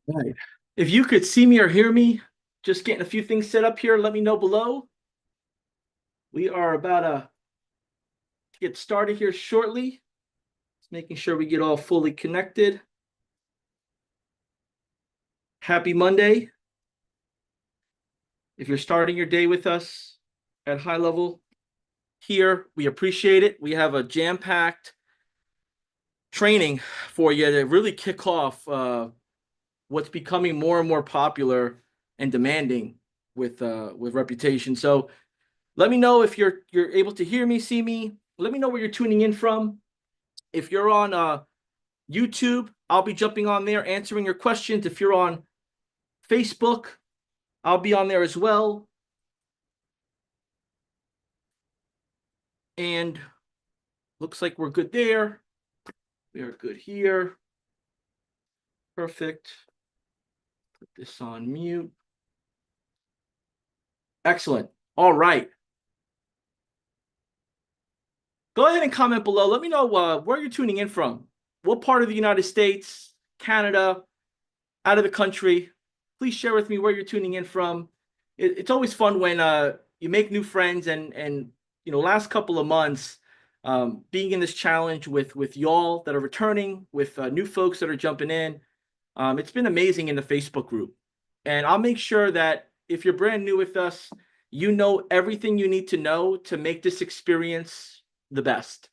Right. If you could see me or hear me, just getting a few things set up here, let me know below. We are about to get started here shortly. Just making sure we get all fully connected. Happy Monday. If you're starting your day with us at High Level here, we appreciate it. We have a jam-packed training for you to really kick off what's becoming more and more popular and demanding with reputation. So let me know if you're able to hear me, see me. Let me know where you're tuning in from. If you're on YouTube, I'll be jumping on there answering your questions. If you're on Facebook, I'll be on there as well. And looks like we're good there. We are good here. Perfect. Put this on mute. Excellent. All right. Go ahead and comment below. Let me know where you're tuning in from. What part of the United States, Canada, out of the country. Please share with me where you're tuning in from. It's always fun when you make new friends and last couple of months being in this challenge with y'all that are returning, with new folks that are jumping in. It's been amazing in the Facebook group. And I'll make sure that if you're brand new with us, you know everything you need to know to make this experience the best.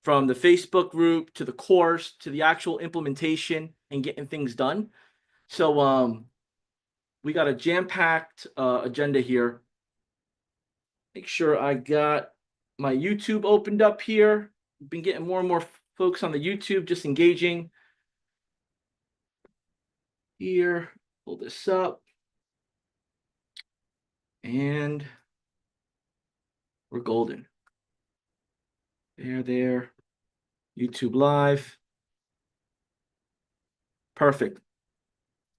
From the Facebook group to the course to the actual implementation and getting things done. So we got a jam-packed agenda here. Make sure I got my YouTube opened up here. Been getting more and more folks on the YouTube just engaging. Here, pull this up. And we're golden. There. YouTube Live. Perfect.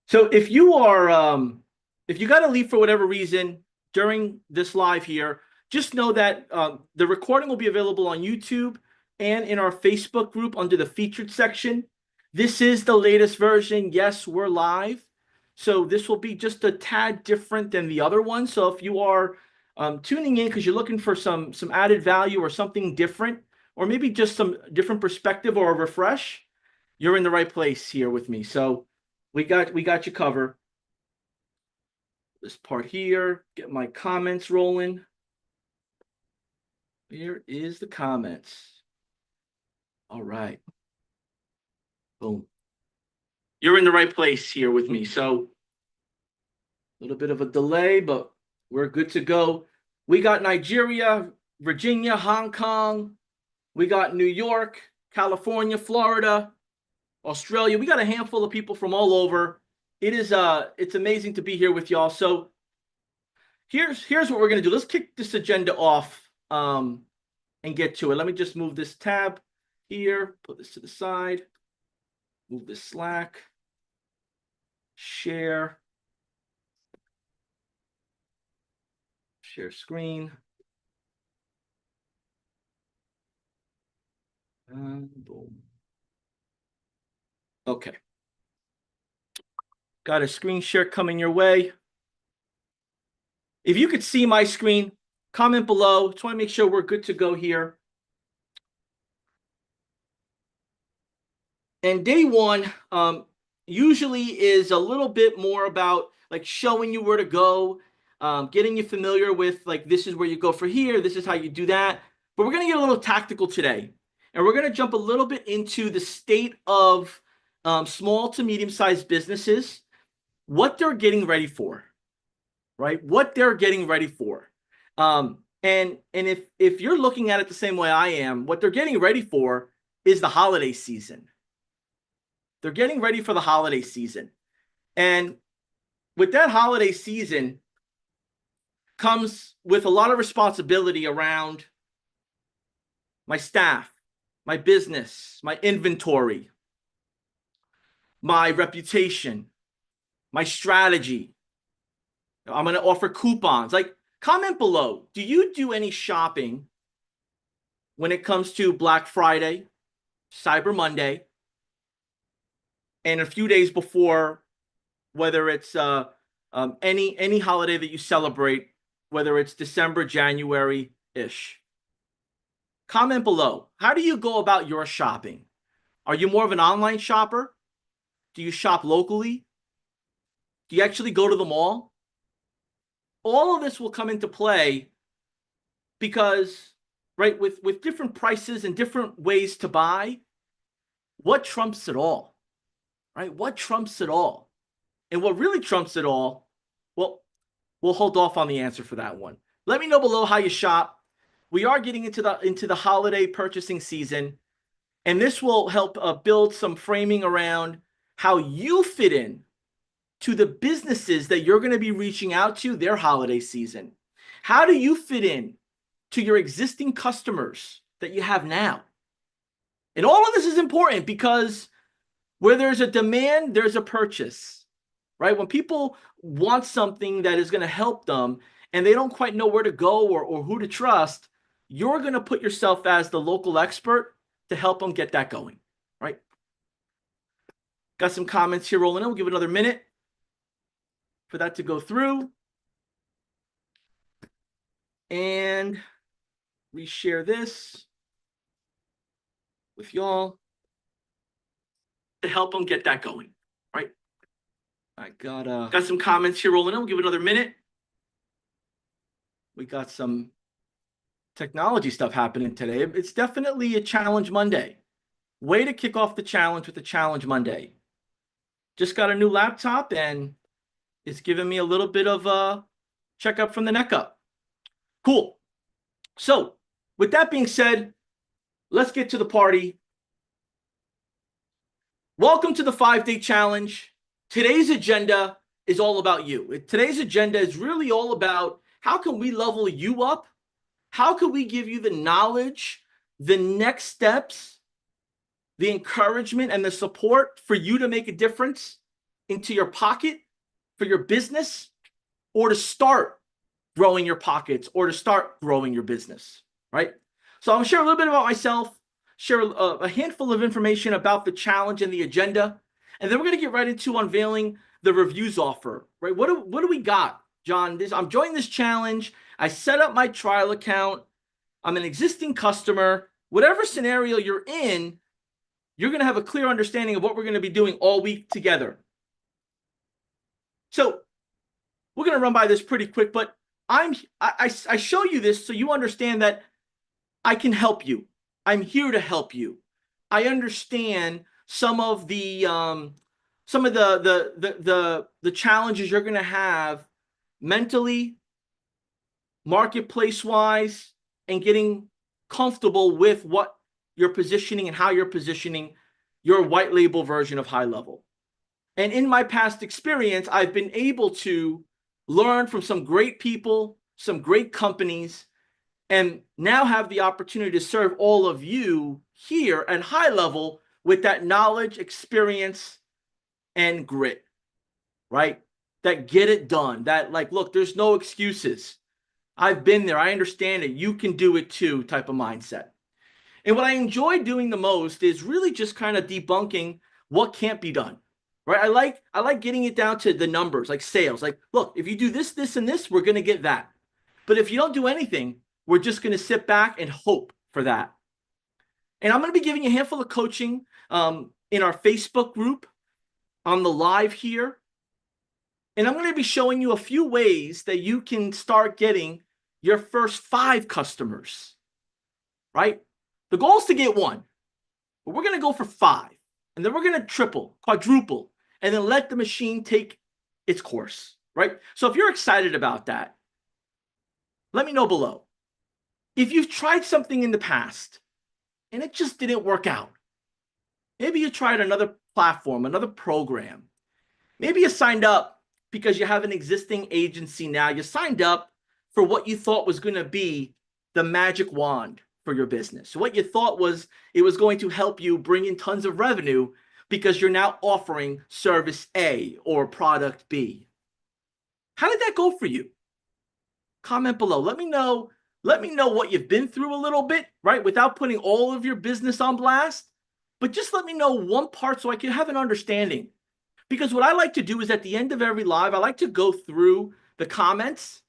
So if you got to leave for whatever reason during this live here, just know that the recording will be available on YouTube and in our Facebook group under the featured section. This is the latest version. Yes, we're live. So this will be just a tad different than the other one. So if you are tuning in because you're looking for some added value or something different, or maybe just some different perspective or a refresh, you're in the right place here with me. So we got you covered. This part here, get my comments rolling. Here is the comments. All right. Boom. You're in the right place here with me. So a little bit of a delay, but we're good to go. We got Nigeria, Virginia, Hong Kong. We got New York, California, Florida, Australia. We got a handful of people from all over. It's amazing to be here with y'all. So here's what we're gonna do. Let's kick this agenda off and get to it. Let me just move this tab here, put this to the side, move this Slack, share screen. Boom. Okay. Got a screen share coming your way. If you could see my screen, comment below. Just want to make sure we're good to go here. And day one usually is a little bit more about like showing you where to go, getting you familiar with like this is where you go for here, this is how you do that. But we're going to get a little tactical today. And we're going to jump a little bit into the state of small to medium-sized businesses, what they're getting ready for, right? What they're getting ready for. And if you're looking at it the same way I am, what they're getting ready for is the holiday season. They're getting ready for the holiday season. And with that holiday season comes with a lot of responsibility around my staff, my business, my inventory, my reputation, my strategy. I'm going to offer coupons. Like, comment below. Do you do any shopping when it comes to Black Friday, Cyber Monday, and a few days before whether it's any holiday that you celebrate, whether it's December, January-ish. Comment below. How do you go about your shopping? Are you more of an online shopper? Do you shop locally? Do you actually go to the mall? All of this will come into play because, right, with different prices and different ways to buy, what trumps it all, right? What trumps it all? And what really trumps it all, well, we'll hold off on the answer for that one. Let me know below how you shop. We are getting into the holiday purchasing season, and this will help build some framing around how you fit in to the businesses that you're going to be reaching out to their holiday season. How do you fit in to your existing customers that you have now? And all of this is important because where there's a demand, there's a purchase, right? When people want something that is going to help them and they don't quite know where to go or who to trust, you're going to put yourself as the local expert to help them get that going, right? Got some comments here rolling in. We'll give it another minute for that to go through. And reshare this with y'all to help them get that going, right? I got some comments here rolling in. We'll give it another minute. We got some technology stuff happening today. It's definitely a Challenge Monday. Way to kick off the challenge with the Challenge Monday. Just got a new laptop and it's giving me a little bit of a checkup from the neck up. Cool. So with that being said, let's get to the party. Welcome to the 5-day challenge. Today's agenda is all about you. Today's agenda is really all about how can we level you up? How can we give you the knowledge, the next steps, the encouragement, and the support for you to make a difference into your pocket, for your business, or to start growing your pockets, or to start growing your business, right? So I'm going to share a little bit about myself, share a handful of information about the challenge and the agenda, and then we're going to get right into unveiling the reviews offer, right? What do we got, John? I'm joining this challenge. I set up my trial account. I'm an existing customer. Whatever scenario you're in, you're going to have a clear understanding of what we're going to be doing all week together. So we're going to run by this pretty quick, but I show you this so you understand that I can help you. I'm here to help you. I understand some of the challenges you're going to have mentally, marketplace wise, and getting comfortable with what you're positioning and how you're positioning your white label version of HighLevel. And in my past experience, I've been able to learn from some great people, some great companies, and now have the opportunity to serve all of you here at HighLevel with that knowledge, experience, and grit, right? That get it done, that like, look, there's no excuses. I've been there. I understand it. You can do it too type of mindset. And what I enjoy doing the most is really just kind of debunking what can't be done, right? I like getting it down to the numbers, like sales. Like, look, if you do this, this, and this, we're going to get that. But if you don't do anything, we're just going to sit back and hope for that. And I'm going to be giving you a handful of coaching in our Facebook group on the live here. And I'm going to be showing you a few ways that you can start getting your first 5 customers, right? The goal is to get 1, but we're going to go for 5. And then we're going to triple, quadruple, and then let the machine take its course, right? So if you're excited about that, let me know below. If you've tried something in the past and it just didn't work out, maybe you tried another platform, another program. Maybe you signed up because you have an existing agency now. You signed up for what you thought was going to be the magic wand for your business. So what you thought was it was going to help you bring in tons of revenue because you're now offering service A or product B. How did that go for you? Comment below. Let me know what you've been through a little bit, right? Without putting all of your business on blast, but just let me know one part so I can have an understanding. Because what I like to do is at the end of every live, I like to go through the comments,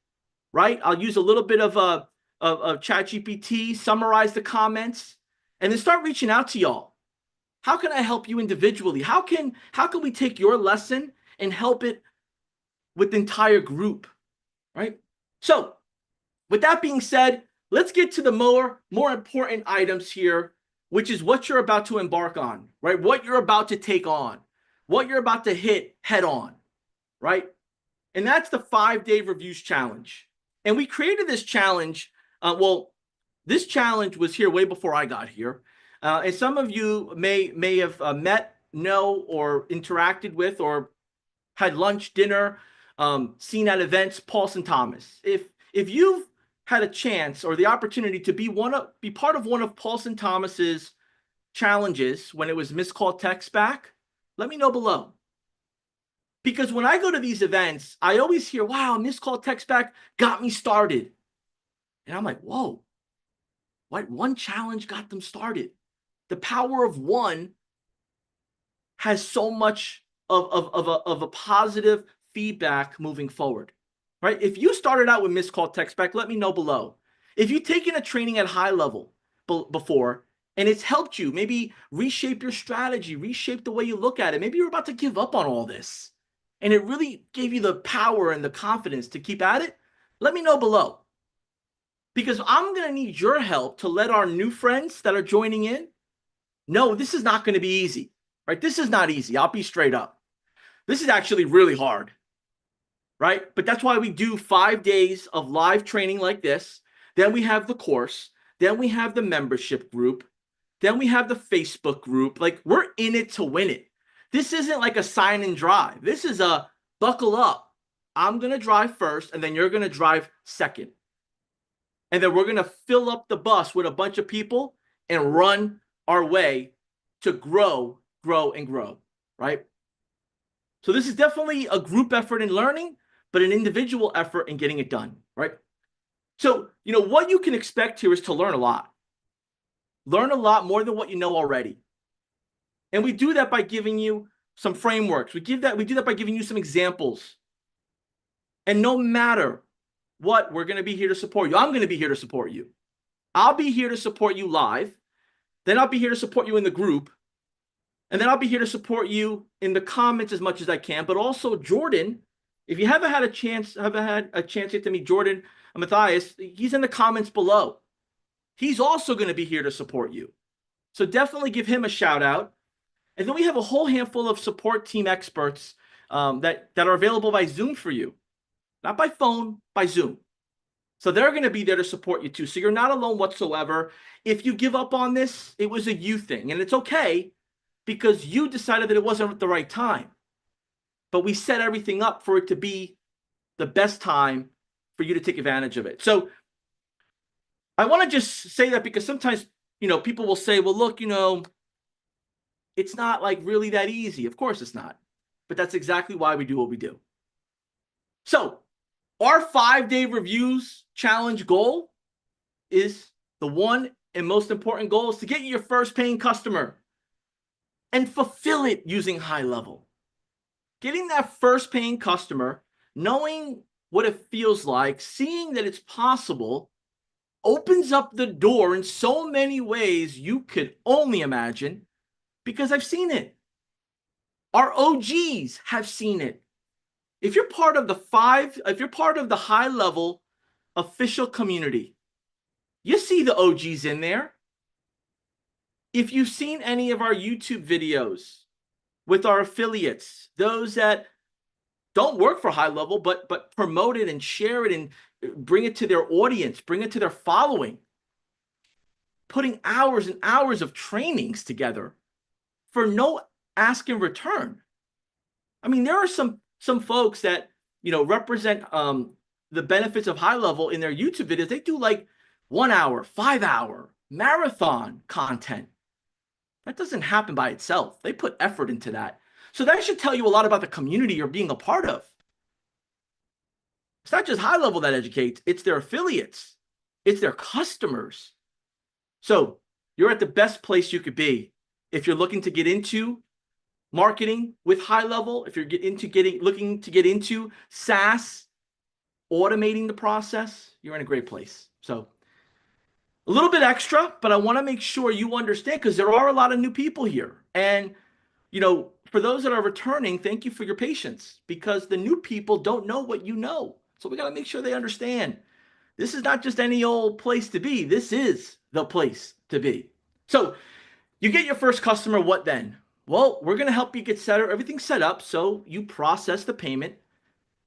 right? I'll use a little bit of ChatGPT, summarize the comments, and then start reaching out to y'all. How can I help you individually? How can we take your lesson and help it with the entire group, right? So with that being said, let's get to the more important items here, which is what you're about to embark on, right? What you're about to take on, what you're about to hit head on, right? And that's the 5-day reviews challenge. And we created this challenge. This challenge was here way before I got here. And some of you may have met, know, or interacted with, or had lunch, dinner, seen at events, Paulson Thomas. If you've had a chance or the opportunity to be part of one of Paulson Thomas's challenges when it was miscalled text back, let me know below. Because when I go to these events, I always hear, wow, miscalled text back got me started. And I'm like, whoa, what? One challenge got them started. The power of one has so much of a positive feedback moving forward, right? If you started out with miscalled text back, let me know below. If you've taken a training at HighLevel before and it's helped you maybe reshape your strategy, reshape the way you look at it, maybe you're about to give up on all this and it really gave you the power and the confidence to keep at it, let me know below. Because I'm going to need your help to let our new friends that are joining in know this is not going to be easy, right? This is not easy. I'll be straight up. This is actually really hard, right? But that's why we do 5 days of live training like this. Then we have the course. Then we have the membership group. Then we have the Facebook group. Like, we're in it to win it. This isn't like a sign and drive. This is a buckle up. I'm going to drive first, and then you're going to drive second. And then we're going to fill up the bus with a bunch of people and run our way to grow, and grow, right? So this is definitely a group effort in learning, but an individual effort in getting it done, right? So, what you can expect here is to learn a lot. Learn a lot more than what you know already. And we do that by giving you some frameworks. We do that by giving you some examples. And no matter what, we're going to be here to support you. I'm going to be here to support you. I'll be here to support you live. Then I'll be here to support you in the group. And then I'll be here to support you in the comments as much as I can. But also Jordan, if you haven't had a chance yet to meet Jordan Matthias, he's in the comments below. He's also going to be here to support you. So definitely give him a shout out. And then we have a whole handful of support team experts that are available by Zoom for you. Not by phone, by Zoom. So they're going to be there to support you too. So you're not alone whatsoever. If you give up on this, it was a you thing. And it's okay because you decided that it wasn't the right time. But we set everything up for it to be the best time for you to take advantage of it. So I want to just say that because sometimes, people will say, well, look, it's not like really that easy. Of course it's not. But that's exactly why we do what we do. So our 5-day reviews challenge goal is the one and most important goal is to get you your first paying customer and fulfill it using HighLevel. Getting that first paying customer, knowing what it feels like, seeing that it's possible, opens up the door in so many ways you could only imagine because I've seen it. Our OGs have seen it. If you're part of the HighLevel official community, you see the OGs in there. If you've seen any of our YouTube videos with our affiliates, those that don't work for HighLevel, but promote it and share it and bring it to their audience, bring it to their following, putting hours and hours of trainings together for no ask in return. I mean, there are some folks that, represent the benefits of HighLevel in their YouTube videos. They do like 1 hour, 5 hour marathon content. That doesn't happen by itself. They put effort into that. So that should tell you a lot about the community you're being a part of. It's not just HighLevel that educates, it's their affiliates, it's their customers. So you're at the best place you could be if you're looking to get into marketing with HighLevel, if you're looking to get into SaaS, automating the process, you're in a great place. So a little bit extra, but I want to make sure you understand because there are a lot of new people here. And, for those that are returning, thank you for your patience because the new people don't know what you know. So we got to make sure they understand. This is not just any old place to be. This is the place to be. So you get your first customer. What then? Well, we're going to help you get everything set up so you process the payment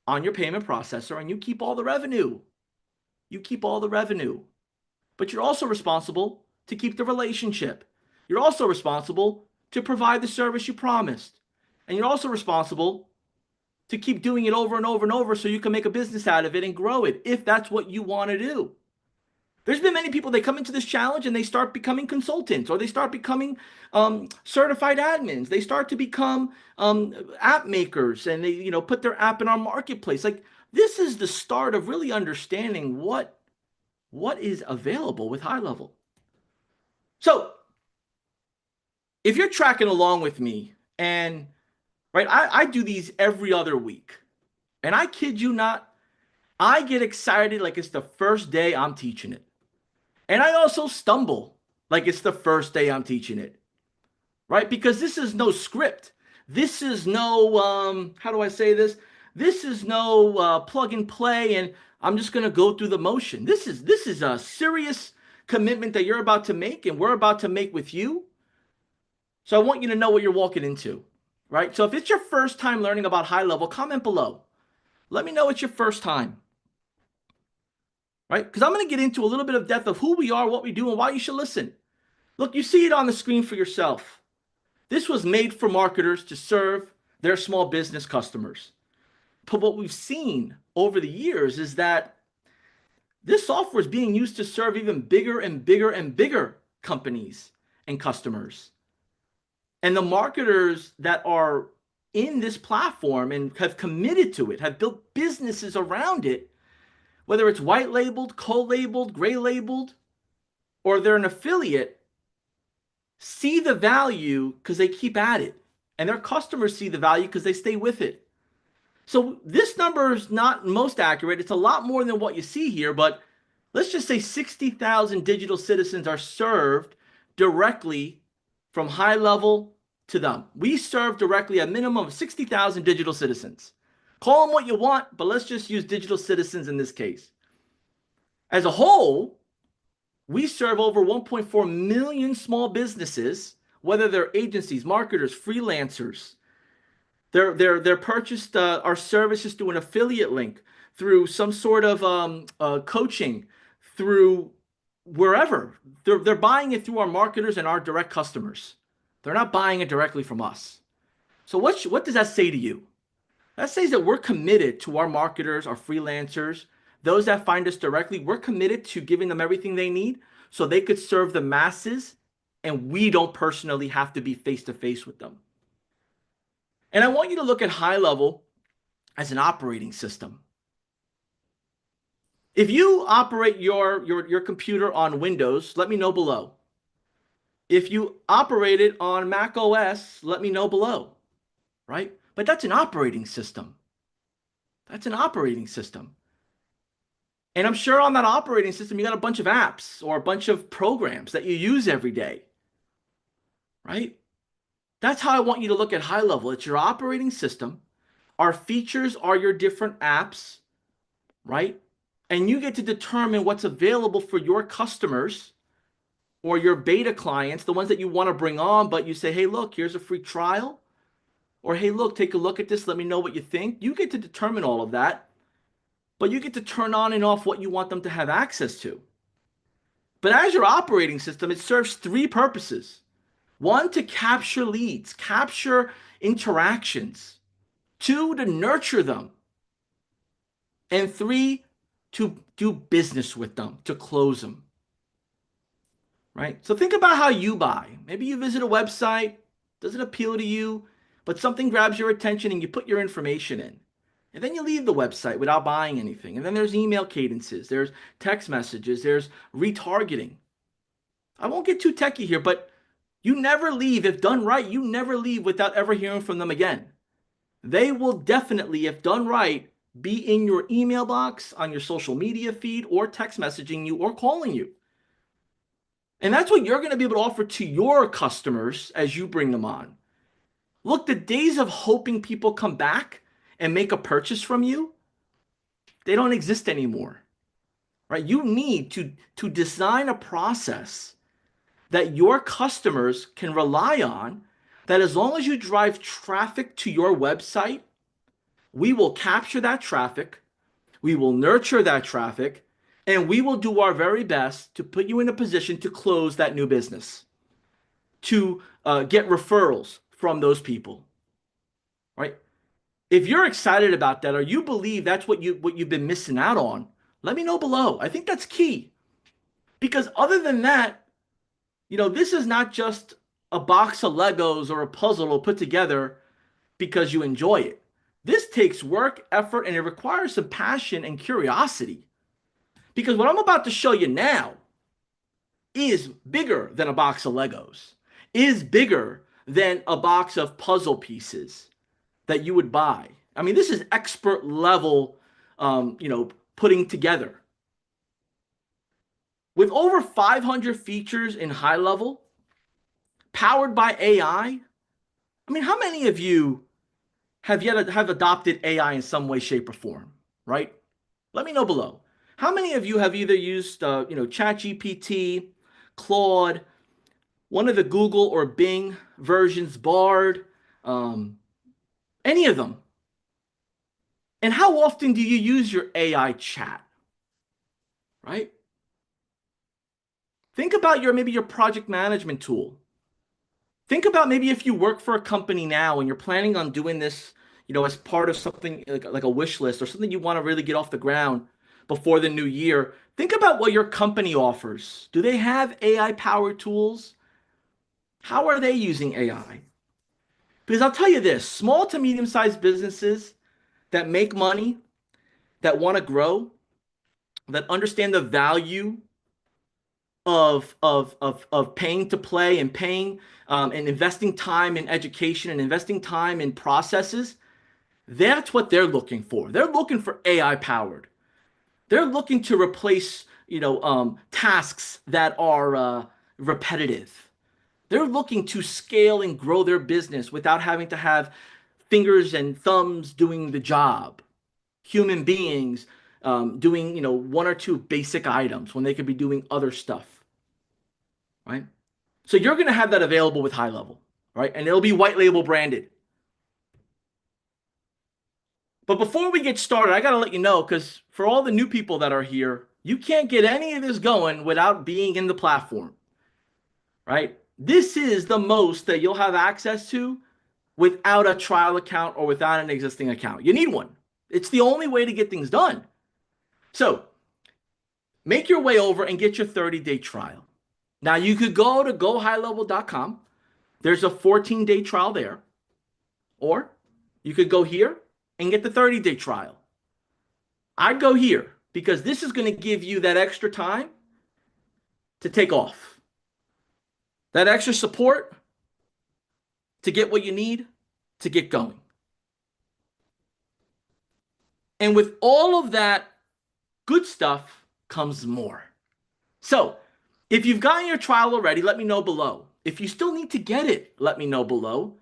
on your payment processor and you keep all the revenue. You keep all the revenue. But you're also responsible to keep the relationship. You're also responsible to provide the service you promised. And you're also responsible to keep doing it over and over and over so you can make a business out of it and grow it if that's what you want to do. There's been many people, they come into this challenge and they start becoming consultants or they start becoming certified admins. They start to become app makers and they, put their app in our marketplace. Like this is the start of really understanding what is available with HighLevel. So if you're tracking along with me and right, I do these every other week and I kid you not, I get excited like it's the first day I'm teaching it. And I also stumble like it's the first day I'm teaching it, right? Because this is no script. This is no, how do I say this? This is no plug and play and I'm just going to go through the motion. This is a serious commitment that you're about to make and we're about to make with you. So I want you to know what you're walking into, right? So if it's your first time learning about HighLevel, comment below. Let me know it's your first time. Right? Because I'm going to get into a little bit of depth of who we are, what we do, and why you should listen. Look, you see it on the screen for yourself. This was made for marketers to serve their small business customers. But what we've seen over the years is that this software is being used to serve even bigger and bigger and bigger companies and customers. And the marketers that are in this platform and have committed to it, have built businesses around it, whether it's white labeled, co-labeled, gray labeled, or they're an affiliate, see the value because they keep at it. And their customers see the value because they stay with it. So this number is not most accurate. It's a lot more than what you see here, but let's just say 60,000 digital citizens are served directly from HighLevel to them. We serve directly a minimum of 60,000 digital citizens. Call them what you want, but let's just use digital citizens in this case. As a whole, we serve over 1.4 million small businesses, whether they're agencies, marketers, freelancers. They're purchased our services through an affiliate link, through some sort of coaching, through wherever. They're buying it through our marketers and our direct customers. They're not buying it directly from us. So what does that say to you? That says that we're committed to our marketers, our freelancers, those that find us directly. We're committed to giving them everything they need so they could serve the masses and we don't personally have to be face to face with them. And I want you to look at HighLevel as an operating system. If you operate your computer on Windows, let me know below. If you operate it on Mac OS, let me know below, right? But that's an operating system. That's an operating system. And I'm sure on that operating system, you got a bunch of apps or a bunch of programs that you use every day, right? That's how I want you to look at HighLevel. It's your operating system. Our features are your different apps, right? And you get to determine what's available for your customers or your beta clients, the ones that you want to bring on, but you say, hey, look, here's a free trial. Or, hey, look, take a look at this. Let me know what you think. You get to determine all of that, but you get to turn on and off what you want them to have access to. But as your operating system, it serves three purposes. One, to capture leads, capture interactions. Two, to nurture them. And three, to do business with them, to close them. Right? So think about how you buy. Maybe you visit a website, doesn't appeal to you, but something grabs your attention and you put your information in. And then you leave the website without buying anything. And then there's email cadences, there's text messages, there's retargeting. I won't get too techie here, but You never leave. If done right, you never leave without ever hearing from them again. They will definitely, if done right, be in your email box, on your social media feed, or text messaging you or calling you. And that's what you're going to be able to offer to your customers as you bring them on. Look, the days of hoping people come back and make a purchase from you, they don't exist anymore, right? You need to design a process that your customers can rely on, that as long as you drive traffic to your website, we will capture that traffic, we will nurture that traffic, and we will do our very best to put you in a position to close that new business, to get referrals from those people, right? If you're excited about that, or you believe that's what you've been missing out on, let me know below. I think that's key. Because other than that, this is not just a box of Legos or a puzzle put together because you enjoy it. This takes work, effort, and it requires some passion and curiosity. Because what I'm about to show you now is bigger than a box of Legos, is bigger than a box of puzzle pieces that you would buy. I mean, this is expert level, putting together. With over 500 features in HighLevel, powered by AI, I mean, how many of you have adopted AI in some way, shape, or form, right? Let me know below. How many of you have either used, ChatGPT, Claude, one of the Google or Bing versions, Bard, any of them? And how often do you use your AI chat, right? Think about maybe your project management tool. Think about maybe if you work for a company now and you're planning on doing this, as part of something like a wish list or something you want to really get off the ground before the new year. Think about what your company offers. Do they have AI powered tools? How are they using AI? Because I'll tell you this, small to medium sized businesses that make money, that want to grow, that understand the value of paying to play and paying and investing time in education and investing time in processes, that's what they're looking for. They're looking for AI powered. They're looking to replace, tasks that are repetitive. They're looking to scale and grow their business without having to have fingers and thumbs doing the job. Human beings doing, one or two basic items when they could be doing other stuff, right? So you're going to have that available with HighLevel, right? And it'll be white label branded. But before we get started, I got to let you know, because for all the new people that are here, you can't get any of this going without being in the platform, right? This is the most that you'll have access to without a trial account or without an existing account. You need one. It's the only way to get things done. So make your way over and get your 30-day trial. Now you could go to gohighlevel.com. There's a 14-day trial there. Or you could go here and get the 30-day trial. I'd go here because this is going to give you that extra time to take off. That extra support to get what you need to get going. And with all of that good stuff comes more. So if you've gotten your trial already, let me know below. If you still need to get it, let me know below.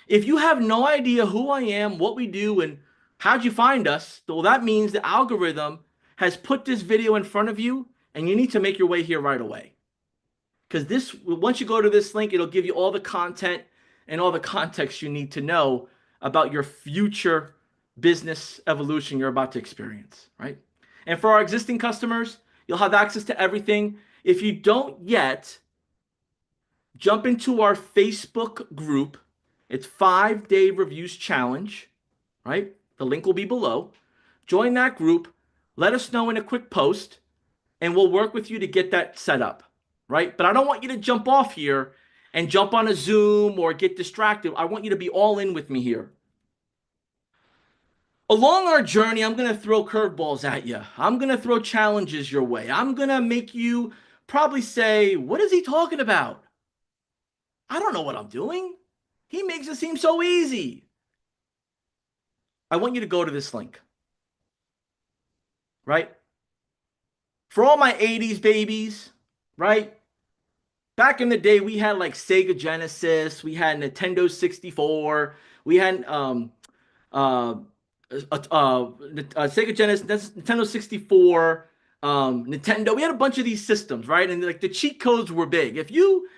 If you have no idea who I am, what we do, and how'd you find us, well, that means the algorithm has put this video in front of you, and you need to make your way here right away. Because once you go to this link, it'll give you all the content and all the context you need to know about your future business evolution you're about to experience, right? And for our existing customers, you'll have access to everything. If you don't yet, jump into our Facebook group. It's 5-day reviews challenge, right? The link will be below. Join that group. Let us know in a quick post, and we'll work with you to get that set up, right? But I don't want you to jump off here and jump on a Zoom or get distracted. I want you to be all in with me here. Along our journey, I'm going to throw curveballs at you. I'm going to throw challenges your way. I'm going to make you probably say, what is he talking about? I don't know what I'm doing. He makes it seem so easy. I want you to go to this link, right? For all my 80s babies, right? Back in the day, we had like Sega Genesis, we had Nintendo 64, we had uh, Sega Genesis, Nintendo 64, Nintendo. We had a bunch of these systems, right? And like the cheat codes were big. If you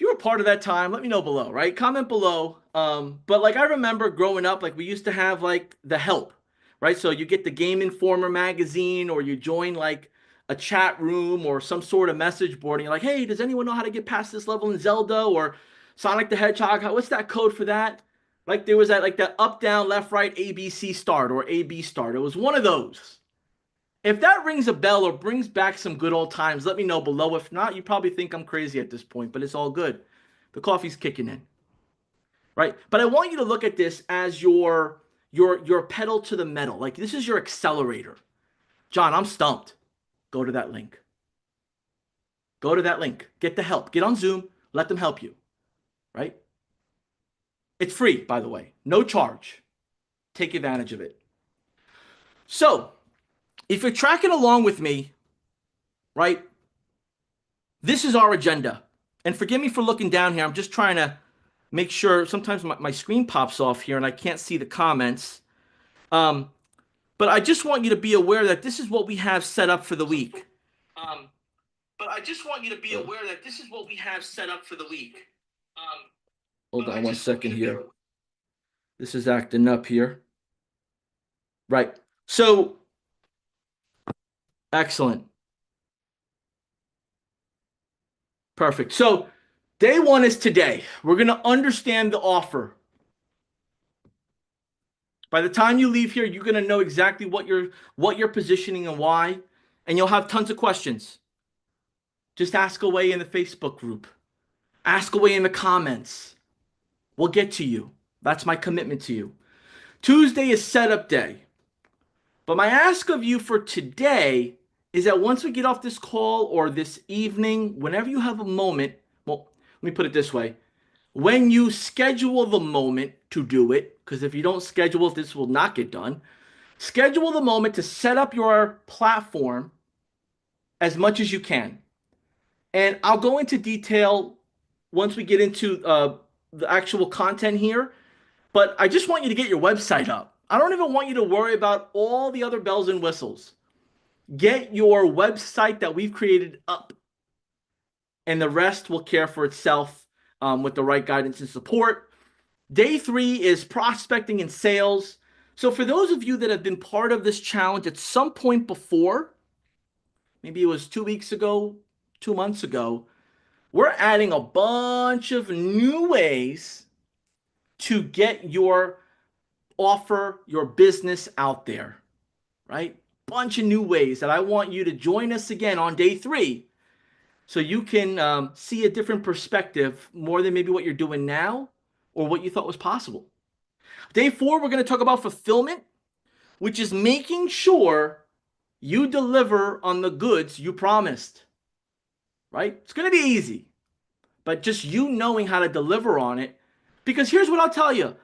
were part of that time, let me know below, right? Comment below. But like I remember growing up, like we used to have like the help, right? So you get the Game Informer magazine, or you join like a chat room or some sort of message board, and you're like, hey, does anyone know how to get past this level in Zelda or Sonic the Hedgehog? What's that code for that? Like there was that up, down, left, right, ABC start or AB start. It was one of those. If that rings a bell or brings back some good old times, let me know below. If not, you probably think I'm crazy at this point, but it's all good. The coffee's kicking in, right? But I want you to look at this as your pedal to the metal. Like this is your accelerator. John, I'm stumped. Go to that link. Go to that link. Get the help. Get on Zoom. Let them help you, right? It's free, by the way. No charge. Take advantage of it. So, if you're tracking along with me, right? This is our agenda. And forgive me for looking down here. I'm just trying to make sure. Sometimes my screen pops off here and I can't see the comments. Um, but I just want you to be aware that this is what we have set up for the week. Um, but I just want you to be aware that this is what we have set up for the week. Hold on one second here. This is acting up here. Right. So, excellent. Perfect. So, day one is today. We're going to understand the offer. By the time you leave here, you're going to know exactly what you're positioning and why, and you'll have tons of questions. Just ask away in the Facebook group. Ask away in the comments. We'll get to you. That's my commitment to you. Tuesday is setup day. But my ask of you for today is that once we get off this call or this evening, whenever you have a moment, well, let me put it this way. When you schedule the moment to do it, because if you don't schedule it, this will not get done. Schedule the moment to set up your platform as much as you can. And I'll go into detail once we get into the actual content here. But I just want you to get your website up. I don't even want you to worry about all the other bells and whistles. Get your website that we've created up, and the rest will care for itself with the right guidance and support. Day three is prospecting and sales. So for those of you that have been part of this challenge at some point before, maybe it was 2 weeks ago, 2 months ago, we're adding a bunch of new ways to get your offer, your business out there, right? Bunch of new ways that I want you to join us again on day three so you can see a different perspective more than maybe what you're doing now or what you thought was possible. Day four, we're going to talk about fulfillment, which is making sure you deliver on the goods you promised, right? It's going to be easy, but just you knowing how to deliver on it. Because here's what I'll tell you.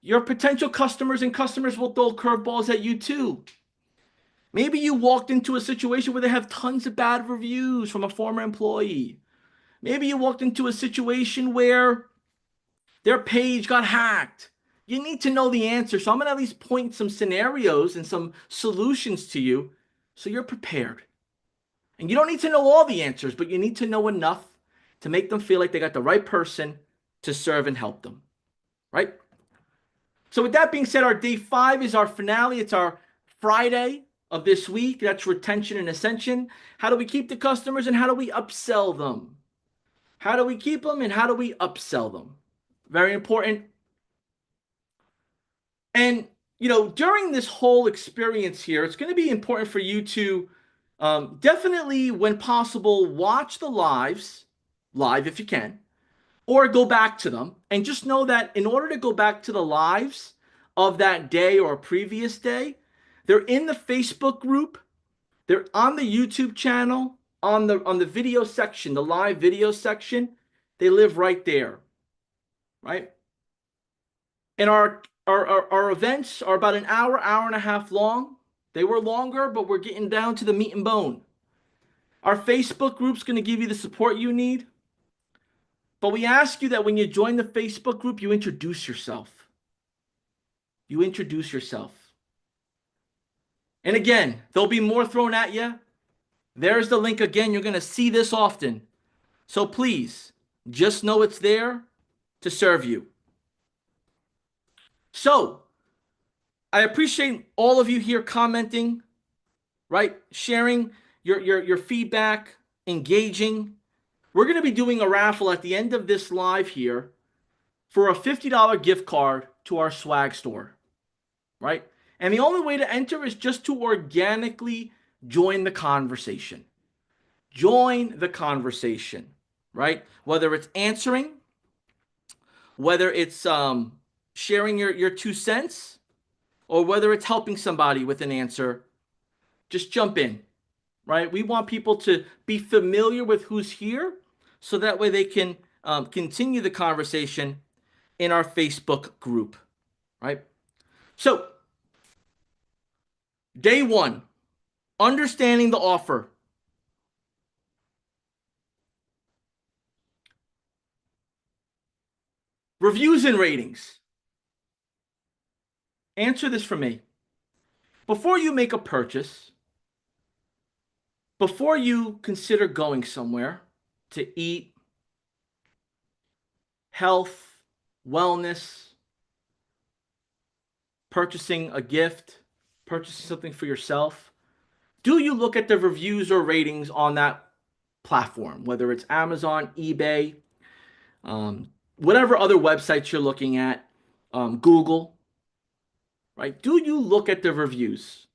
Your potential customers and customers will throw curveballs at you too. Maybe you walked into a situation where they have tons of bad reviews from a former employee. Maybe you walked into a situation where their page got hacked. You need to know the answer. So I'm going to at least point some scenarios and some solutions to you so you're prepared. And you don't need to know all the answers, but you need to know enough to make them feel like they got the right person to serve and help them, right? So with that being said, our day five is our finale. It's our Friday of this week. That's retention and ascension. How do we keep the customers and how do we upsell them? How do we keep them and how do we upsell them? Very important. And, during this whole experience here, it's going to be important for you to definitely, when possible, watch the live if you can, or go back to them. And just know that in order to go back to the lives of that day or a previous day, they're in the Facebook group, they're on the YouTube channel, on the video section, the live video section. They live right there, right? And our events are about an hour, hour and a half long. They were longer, but we're getting down to the meat and bone. Our Facebook group's going to give you the support you need. But we ask you that when you join the Facebook group, you introduce yourself. You introduce yourself. And again, there'll be more thrown at you. There's the link again. You're going to see this often. So please, just know it's there to serve you. So, I appreciate all of you here commenting, right? Sharing your feedback, engaging. We're going to be doing a raffle at the end of this live here for a $50 gift card to our swag store, right? And the only way to enter is just to organically join the conversation. Join the conversation, right? Whether it's answering, whether it's sharing your 2 cents, or whether it's helping somebody with an answer, just jump in, right? We want people to be familiar with who's here so that way they can continue the conversation in our Facebook group, right? So, day one, understanding the offer. Reviews and ratings. Answer this for me. Before you make a purchase, before you consider going somewhere to eat, health, wellness, purchasing a gift, purchasing something for yourself, do you look at the reviews or ratings on that platform, whether it's Amazon, eBay, whatever other websites you're looking at, Google, right? Do you look at the reviews?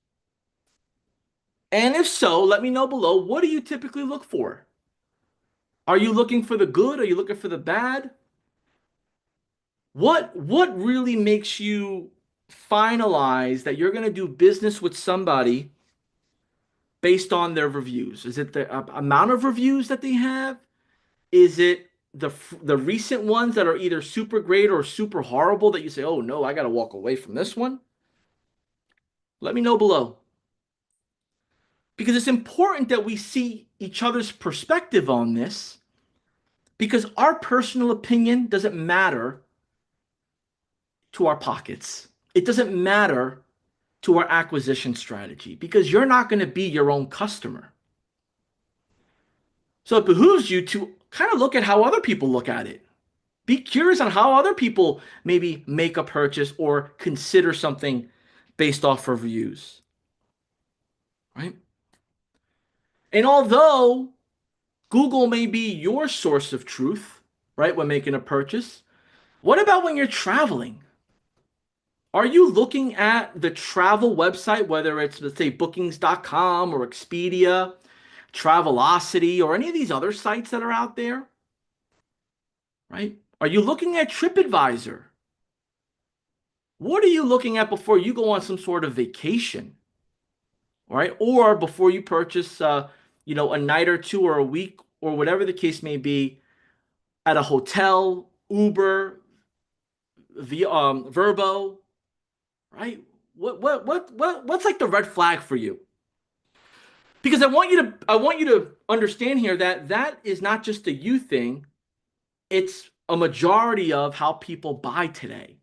And if so, let me know below. What do you typically look for? Are you looking for the good? Are you looking for the bad? What really makes you finalize that you're going to do business with somebody based on their reviews? Is it the amount of reviews that they have? Is it the recent ones that are either super great or super horrible that you say, "Oh no, I got to walk away from this one"? Let me know below. Because it's important that we see each other's perspective on this, because our personal opinion doesn't matter to our pockets. It doesn't matter to our acquisition strategy because you're not going to be your own customer. So it behooves you to kind of look at how other people look at it. Be curious on how other people maybe make a purchase or consider something based off of reviews, right? And although Google may be your source of truth, right, when making a purchase, what about when you're traveling? Are you looking at the travel website, whether it's, let's say, bookings.com or Expedia, Travelocity, or any of these other sites that are out there? Right? Are you looking at TripAdvisor? What are you looking at before you go on some sort of vacation? Right? Or before you purchase, a night or two or a week or whatever the case may be at a hotel, Uber, Verbo, right? What's like the red flag for you? Because I want you to understand here that that is not just a you thing. It's a majority of how people buy today.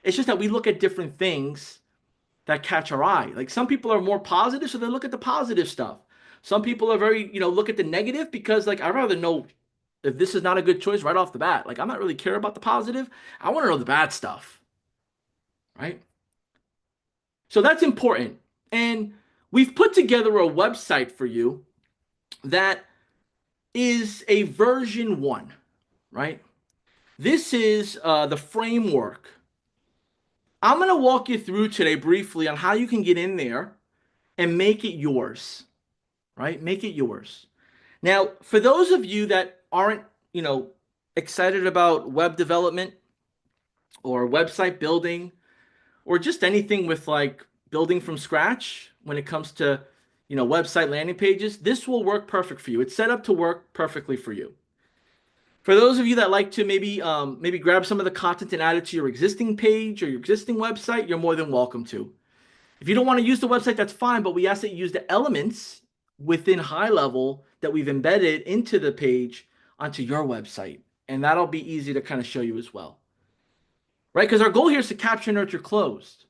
It's just that we look at different things that catch our eye. Like some people are more positive, so they look at the positive stuff. Some people are very, look at the negative because like I'd rather know if this is not a good choice right off the bat. Like I'm not really care about the positive. I want to know the bad stuff, right? So that's important. And we've put together a website for you that is a version 1, right? This is the framework. I'm going to walk you through today briefly on how you can get in there and make it yours, right? Make it yours. Now, for those of you that aren't, excited about web development or website building or just anything with like building from scratch when it comes to, website landing pages, this will work perfect for you. It's set up to work perfectly for you. For those of you that like to maybe grab some of the content and add it to your existing page or your existing website, you're more than welcome to. If you don't want to use the website, that's fine, but we ask that you use the elements within HighLevel that we've embedded into the page onto your website. And that'll be easy to kind of show you as well. Right? Because our goal here is to capture, nurture, close.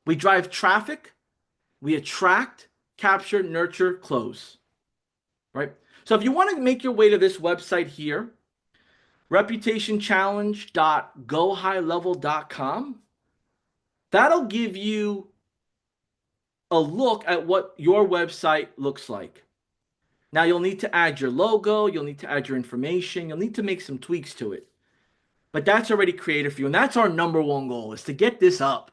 We drive traffic, we attract, capture, nurture, close. Right? So if you want to make your way to this website here, reputationchallenge.gohighlevel.com, that'll give you a look at what your website looks like. Now you'll need to add your logo, you'll need to add your information, you'll need to make some tweaks to it. But that's already created for you. And that's our number one goal, is to get this up.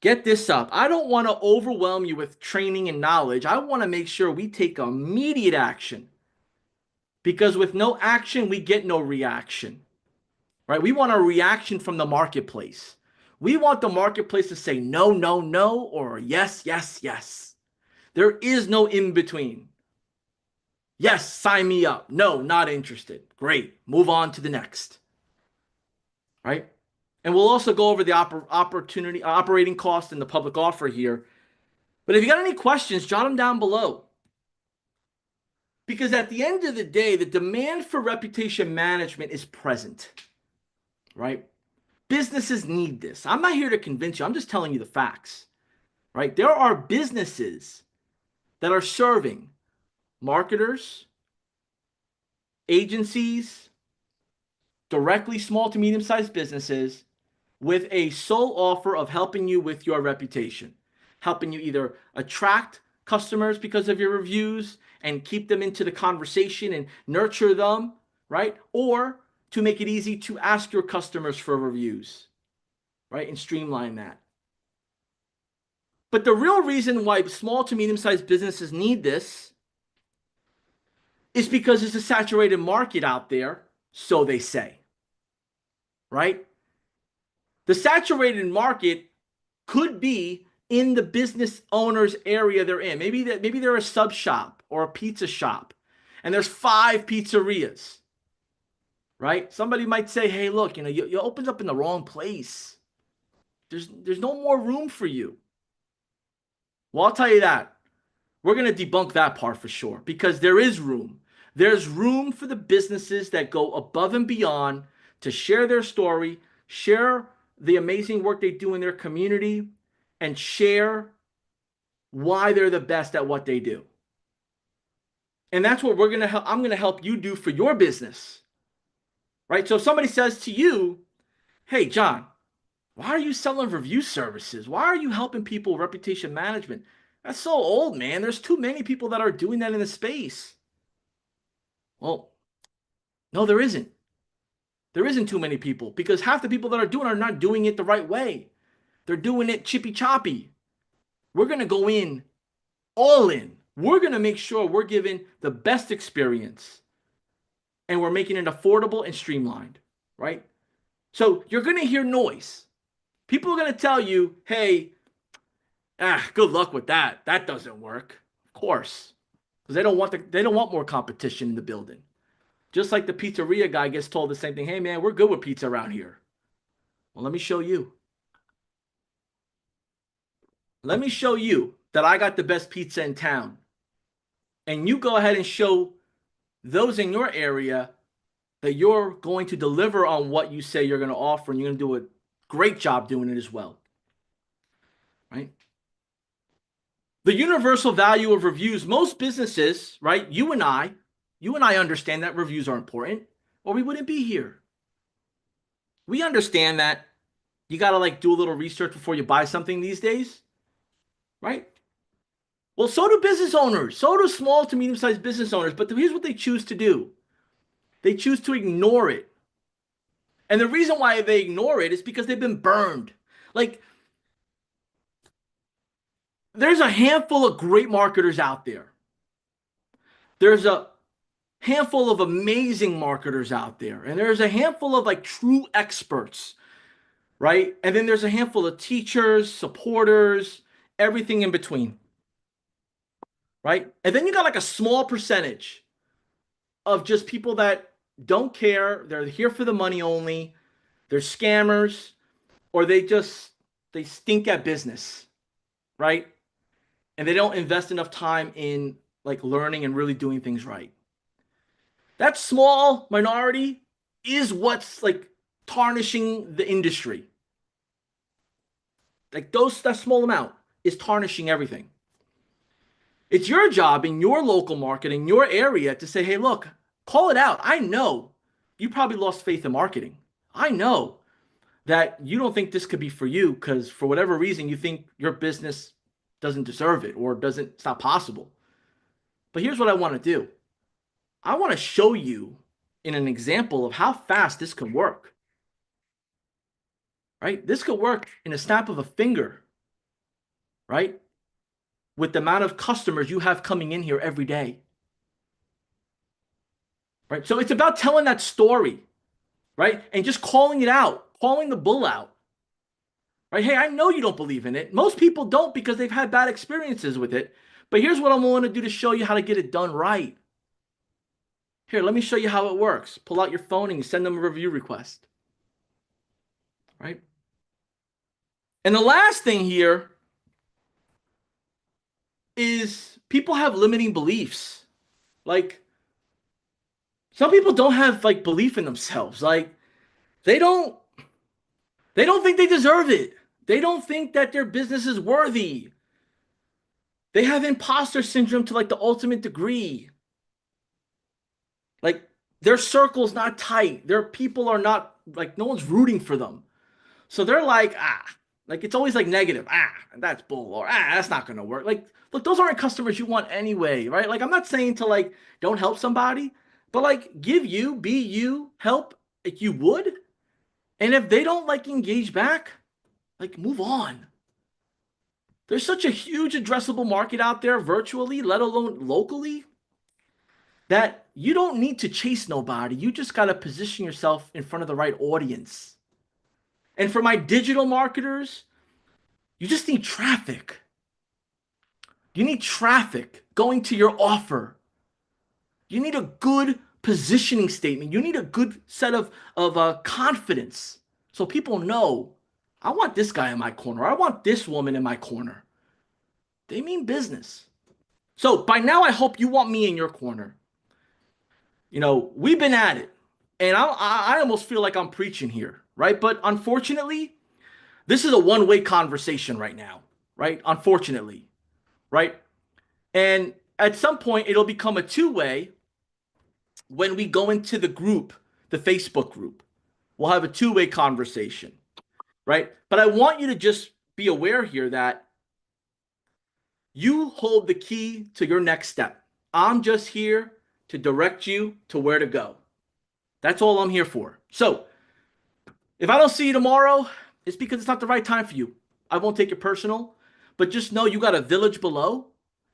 Get this up. I don't want to overwhelm you with training and knowledge. I want to make sure we take immediate action. Because with no action, we get no reaction. Right? We want a reaction from the marketplace. We want the marketplace to say no, no, no, or yes, yes, yes. There is no in between. Yes, sign me up. No, not interested. Great. Move on to the next. Right? And we'll also go over the operating cost and the public offer here. But if you got any questions, jot them down below. Because at the end of the day, the demand for reputation management is present. Right? Businesses need this. I'm not here to convince you. I'm just telling you the facts. Right? There are businesses that are serving marketers, agencies, directly small to medium-sized businesses with a sole offer of helping you with your reputation, helping you either attract customers because of your reviews and keep them into the conversation and nurture them, right? Or to make it easy to ask your customers for reviews, right? And streamline that. But the real reason why small to medium-sized businesses need this is because it's a saturated market out there, so they say, right? The saturated market could be in the business owner's area they're in. Maybe they're a sub shop or a pizza shop, and there's 5 pizzerias, right? Somebody might say, hey, look, you opened up in the wrong place. There's no more room for you. Well, I'll tell you that. We're going to debunk that part for sure, because there is room. There's room for the businesses that go above and beyond to share their story, share the amazing work they do in their community, and share why they're the best at what they do. And that's what I'm going to help you do for your business. Right? So if somebody says to you, hey, John, why are you selling review services? Why are you helping people with reputation management? That's so old, man. There's too many people that are doing that in the space. Well, no, there isn't. There isn't too many people, because half the people that are doing it are not doing it the right way. They're doing it chippy choppy. We're going to go in all in. We're going to make sure we're giving the best experience, and we're making it affordable and streamlined, right? So you're going to hear noise. People are going to tell you, hey, good luck with that. That doesn't work. Of course, because they don't want more competition in the building. Just like the pizzeria guy gets told the same thing. Hey, man, we're good with pizza around here. Well, let me show you. Let me show you that I got the best pizza in town. And you go ahead and show those in your area that you're going to deliver on what you say you're going to offer, and you're going to do a great job doing it as well. Right? The universal value of reviews, most businesses, right? You and I understand that reviews are important, or we wouldn't be here. We understand that you got to do a little research before you buy something these days, right? Well, so do business owners. So do small to medium-sized business owners. But here's what they choose to do. They choose to ignore it. And the reason why they ignore it is because they've been burned. There's a handful of great marketers out there. There's a handful of amazing marketers out there. And there's a handful of true experts, right? And then there's a handful of teachers, supporters, everything in between, right? And then you got a small percentage of just people that don't care. They're here for the money only. They're scammers, or they stink at business, right? And they don't invest enough time in like learning and really doing things right. That small minority is what's like tarnishing the industry. Like that small amount is tarnishing everything. It's your job in your local market, in your area to say, hey, look, call it out. I know you probably lost faith in marketing. I know that you don't think this could be for you because for whatever reason you think your business doesn't deserve it or doesn't, it's not possible. But here's what I want to do. I want to show you in an example of how fast this can work, right? This could work in a snap of a finger, right? With the amount of customers you have coming in here every day, right? So it's about telling that story, right? And just calling it out, calling the bull out, right? Hey, I know you don't believe in it. Most people don't because they've had bad experiences with it. But here's what I'm willing to do to show you how to get it done right. Here, let me show you how it works. Pull out your phone and you send them a review request, right? And the last thing here is people have limiting beliefs. Like some people don't have like belief in themselves. Like they don't they don't think they deserve it. They don't think that their business is worthy. They have imposter syndrome to like the ultimate degree. Like their circle's not tight. Their people are not like no one's rooting for them. So they're like it's always like negative. That's bull or that's not gonna work. Like, look, those aren't customers you want anyway, right? Like I'm not saying to like don't help somebody, but like give you, be you, help like you would. And if they don't like engage back, like move on. There's such a huge addressable market out there virtually, let alone locally, that you don't need to chase nobody. You just got to position yourself in front of the right audience. And for my digital marketers, you just need traffic. You need traffic going to your offer. You need a good positioning statement. You need a good set of confidence so people know I want this guy in my corner. I want this woman in my corner. They mean business. So by now, I hope you want me in your corner. You know, we've been at it. And I almost feel like I'm preaching here, right? But unfortunately, this is a one-way conversation right now, right? Unfortunately, right? And at some point, it'll become a two-way when we go into the group, the Facebook group. We'll have a two-way conversation, right? But I want you to just be aware here that you hold the key to your next step. I'm just here to direct you to where to go. That's all I'm here for. So if I don't see you tomorrow, it's because it's not the right time for you. I won't take it personal, but just know you got a village below.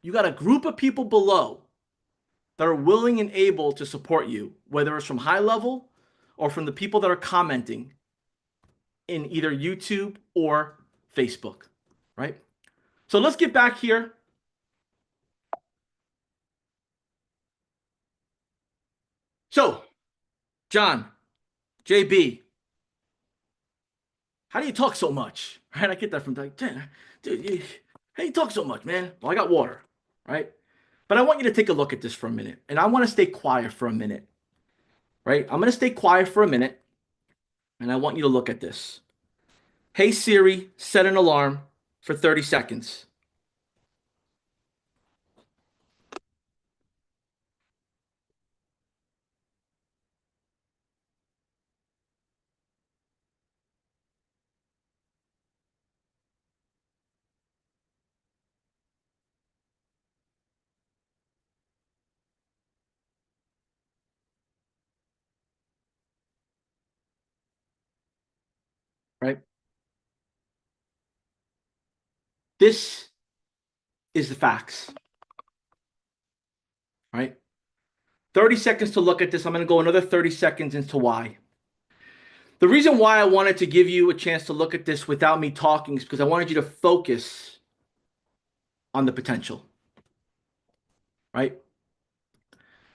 You got a group of people below that are willing and able to support you, whether it's from HighLevel or from the people that are commenting in either YouTube or Facebook, right? So let's get back here. So, John, JB, how do you talk so much? Right? I get that from like, dude, how do you talk so much, man? Well, I got water, right? But I want you to take a look at this for a minute, and I want to stay quiet for a minute, right? I'm going to stay quiet for a minute, and I want you to look at this. Hey Siri, set an alarm for 30 seconds, right? This is the facts, right? 30 seconds to look at this. I'm going to go another 30 seconds into why. The reason why I wanted to give you a chance to look at this without me talking is because I wanted you to focus on the potential, right?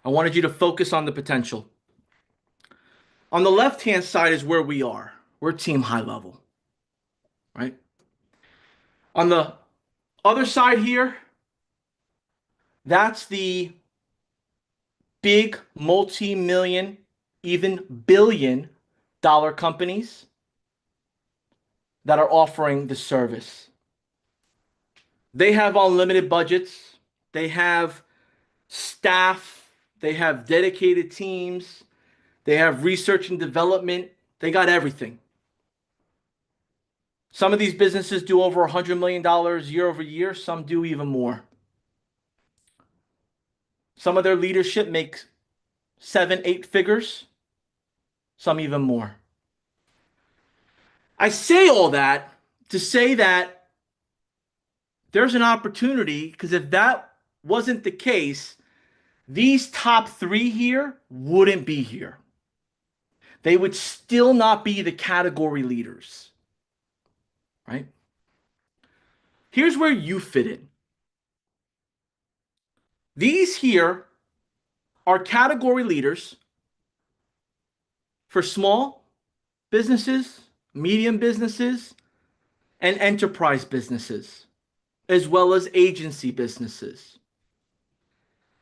I wanted you to focus on the potential. On the left-hand side is where we are. We're team high level, right? On the other side here, that's the big multi-million, even billion-dollar companies that are offering the service. They have unlimited budgets. They have staff. They have dedicated teams. They have research and development. They got everything. Some of these businesses do over $100 million year over year. Some do even more. Some of their leadership makes 7, 8 figures. Some even more. I say all that to say that there's an opportunity, because if that wasn't the case, these top 3 here wouldn't be here. They would still not be the category leaders, right? Here's where you fit in. These here are category leaders for small businesses, medium businesses, and enterprise businesses, as well as agency businesses.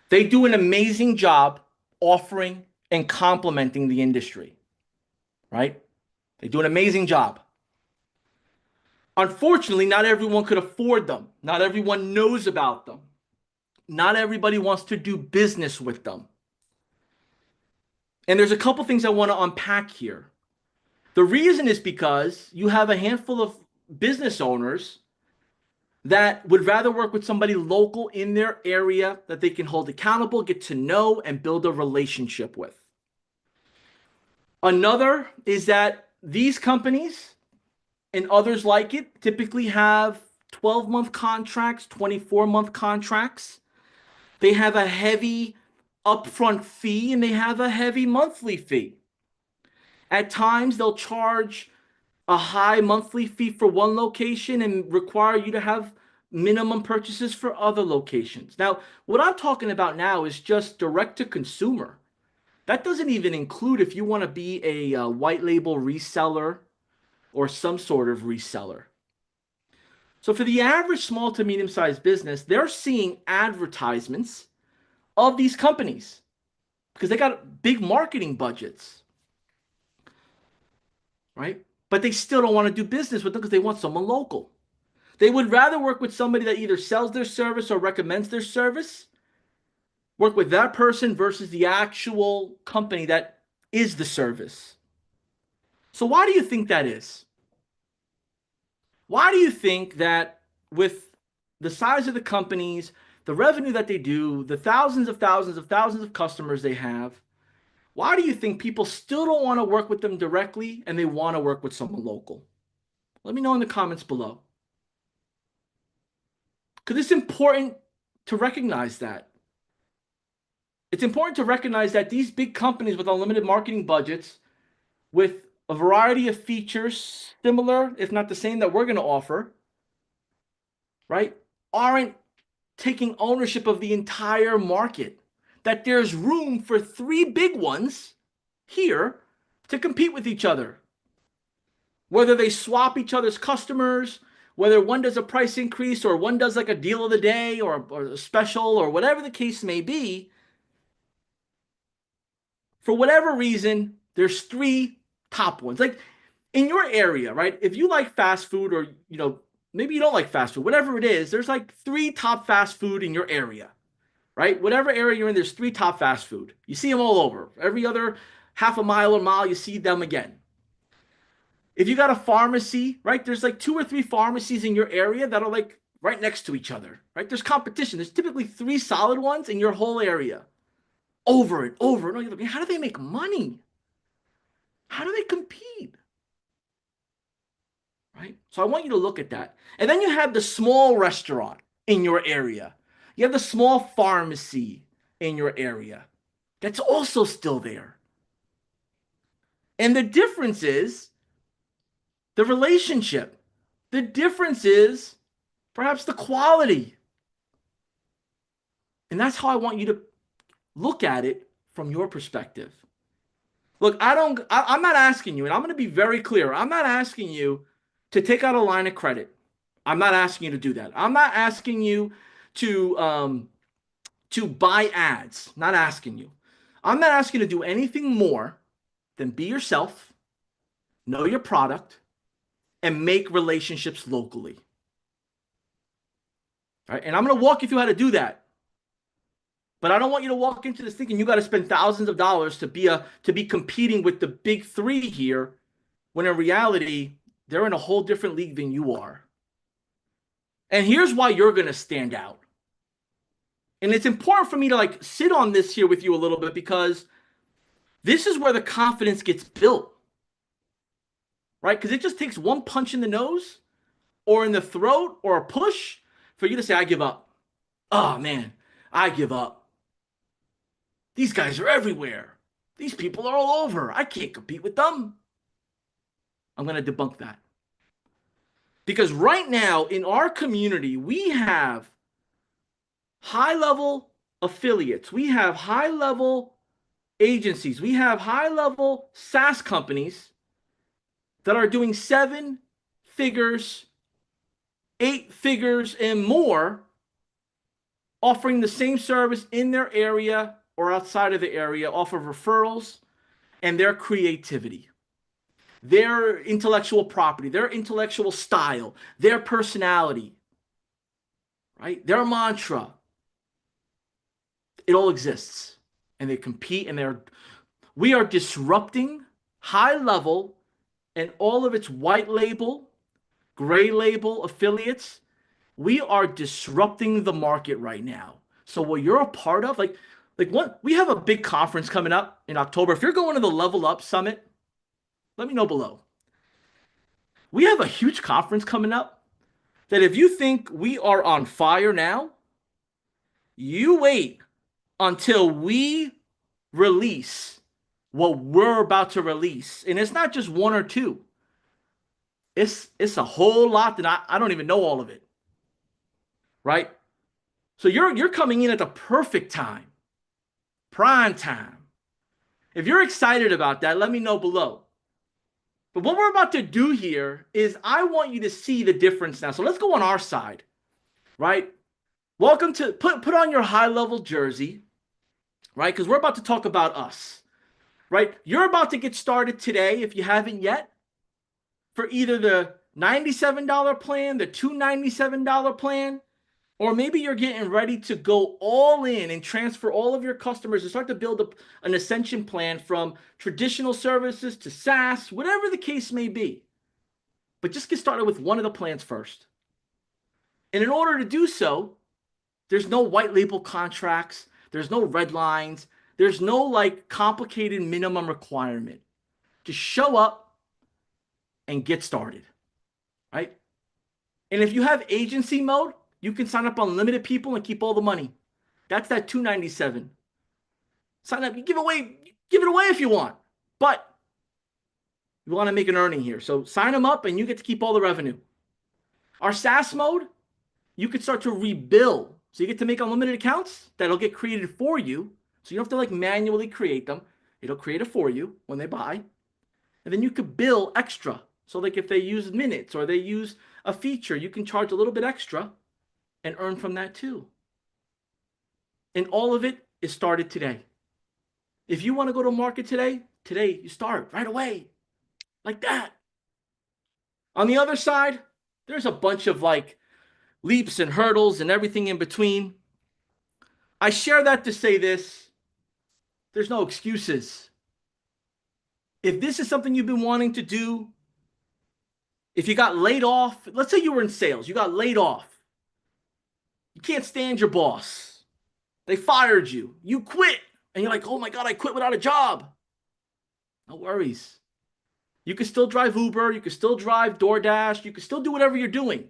They do an amazing job offering and complementing the industry, right? They do an amazing job. Unfortunately, not everyone could afford them. Not everyone knows about them. Not everybody wants to do business with them. And there's a couple things I want to unpack here. The reason is because you have a handful of business owners that would rather work with somebody local in their area that they can hold accountable, get to know, and build a relationship with. Another is that these companies and others like it typically have 12-month contracts, 24-month contracts. They have a heavy upfront fee and they have a heavy monthly fee. At times, they'll charge a high monthly fee for one location and require you to have minimum purchases for other locations. Now, what I'm talking about now is just direct to consumer. That doesn't even include if you want to be a white label reseller or some sort of reseller. So for the average small to medium sized business, they're seeing advertisements of these companies because they got big marketing budgets, right? But they still don't want to do business with them because they want someone local. They would rather work with somebody that either sells their service or recommends their service, work with that person versus the actual company that is the service. So why do you think that is? Why do you think that with the size of the companies, the revenue that they do, the thousands of customers they have, why do you think people still don't want to work with them directly and they want to work with someone local? Let me know in the comments below. Because it's important to recognize that. It's important to recognize that these big companies with unlimited marketing budgets, with a variety of features similar, if not the same, that we're going to offer, right, aren't taking ownership of the entire market. That there's room for 3 big ones here to compete with each other. Whether they swap each other's customers, whether one does a price increase or one does like a deal of the day or a special or whatever the case may be, for whatever reason, there's 3 top ones. Like in your area, right? If you like fast food or, maybe you don't like fast food, whatever it is, there's like 3 top fast food in your area, right? Whatever area you're in, there's 3 top fast food. You see them all over. Every other half a mile or mile, you see them again. If you got a pharmacy, right? There's like 2 or 3 pharmacies in your area that are like right next to each other, right? There's competition. There's typically 3 solid ones in your whole area. Over and over and over. How do they make money? How do they compete? Right? So I want you to look at that. And then you have the small restaurant in your area. You have the small pharmacy in your area. That's also still there. And the difference is the relationship. The difference is perhaps the quality. And that's how I want you to look at it from your perspective. Look, I'm not asking you, and I'm going to be very clear. I'm not asking you to take out a line of credit. I'm not asking you to do that. I'm not asking you to buy ads. Not asking you. I'm not asking you to do anything more than be yourself, know your product, and make relationships locally. All right? And I'm going to walk you through how to do that. But I don't want you to walk into this thinking you got to spend thousands of dollars to be competing with the big three here, when in reality, they're in a whole different league than you are. And here's why you're going to stand out. And it's important for me to like sit on this here with you a little bit, because this is where the confidence gets built, right? Because it just takes one punch in the nose or in the throat or a push for you to say, I give up. Oh man, I give up. These guys are everywhere. These people are all over. I can't compete with them. I'm going to debunk that. Because right now in our community, we have high-level affiliates. We have high-level agencies. We have high-level SaaS companies that are doing 7 figures, 8 figures, and more, offering the same service in their area or outside of the area off of referrals and their creativity, their intellectual property, their intellectual style, their personality, right? Their mantra. It all exists. And they compete, and we are disrupting HighLevel and all of its white label, gray label affiliates. We are disrupting the market right now. So what you're a part of, like what we have a big conference coming up in October. If you're going to the Level Up Summit, let me know below. We have a huge conference coming up that if you think we are on fire now, you wait until we release what we're about to release. And it's not just one or two. It's a whole lot that I don't even know all of it. Right? So you're coming in at the perfect time. Prime time. If you're excited about that, let me know below. But what we're about to do here is I want you to see the difference now. So let's go on our side, right? Welcome to put on your HighLevel jersey, right? Because we're about to talk about us, right? You're about to get started today, if you haven't yet, for either the $97 plan, the $297 plan, or maybe you're getting ready to go all in and transfer all of your customers and start to build up an ascension plan from traditional services to SaaS, whatever the case may be. But just get started with one of the plans first. And in order to do so, there's no white label contracts. There's no red lines. There's no like complicated minimum requirement. Just show up and get started, right? And if you have agency mode, you can sign up unlimited people and keep all the money. That's that $297. Sign up, you give it away if you want, but you want to make an earning here. So sign them up and you get to keep all the revenue. Our SaaS mode, you could start to rebuild. So you get to make unlimited accounts that'll get created for you. So you don't have to like manually create them. It'll create it for you when they buy. And then you could bill extra. So like if they use minutes or they use a feature, you can charge a little bit extra and earn from that too. And all of it is started today. If you want to go to market today you start right away. Like that. On the other side, there's a bunch of like leaps and hurdles and everything in between. I share that to say this. There's no excuses. If this is something you've been wanting to do, if you got laid off, let's say you were in sales, you got laid off. You can't stand your boss. They fired you. You quit. And you're like, oh my God, I quit without a job. No worries. You can still drive Uber. You can still drive DoorDash. You can still do whatever you're doing.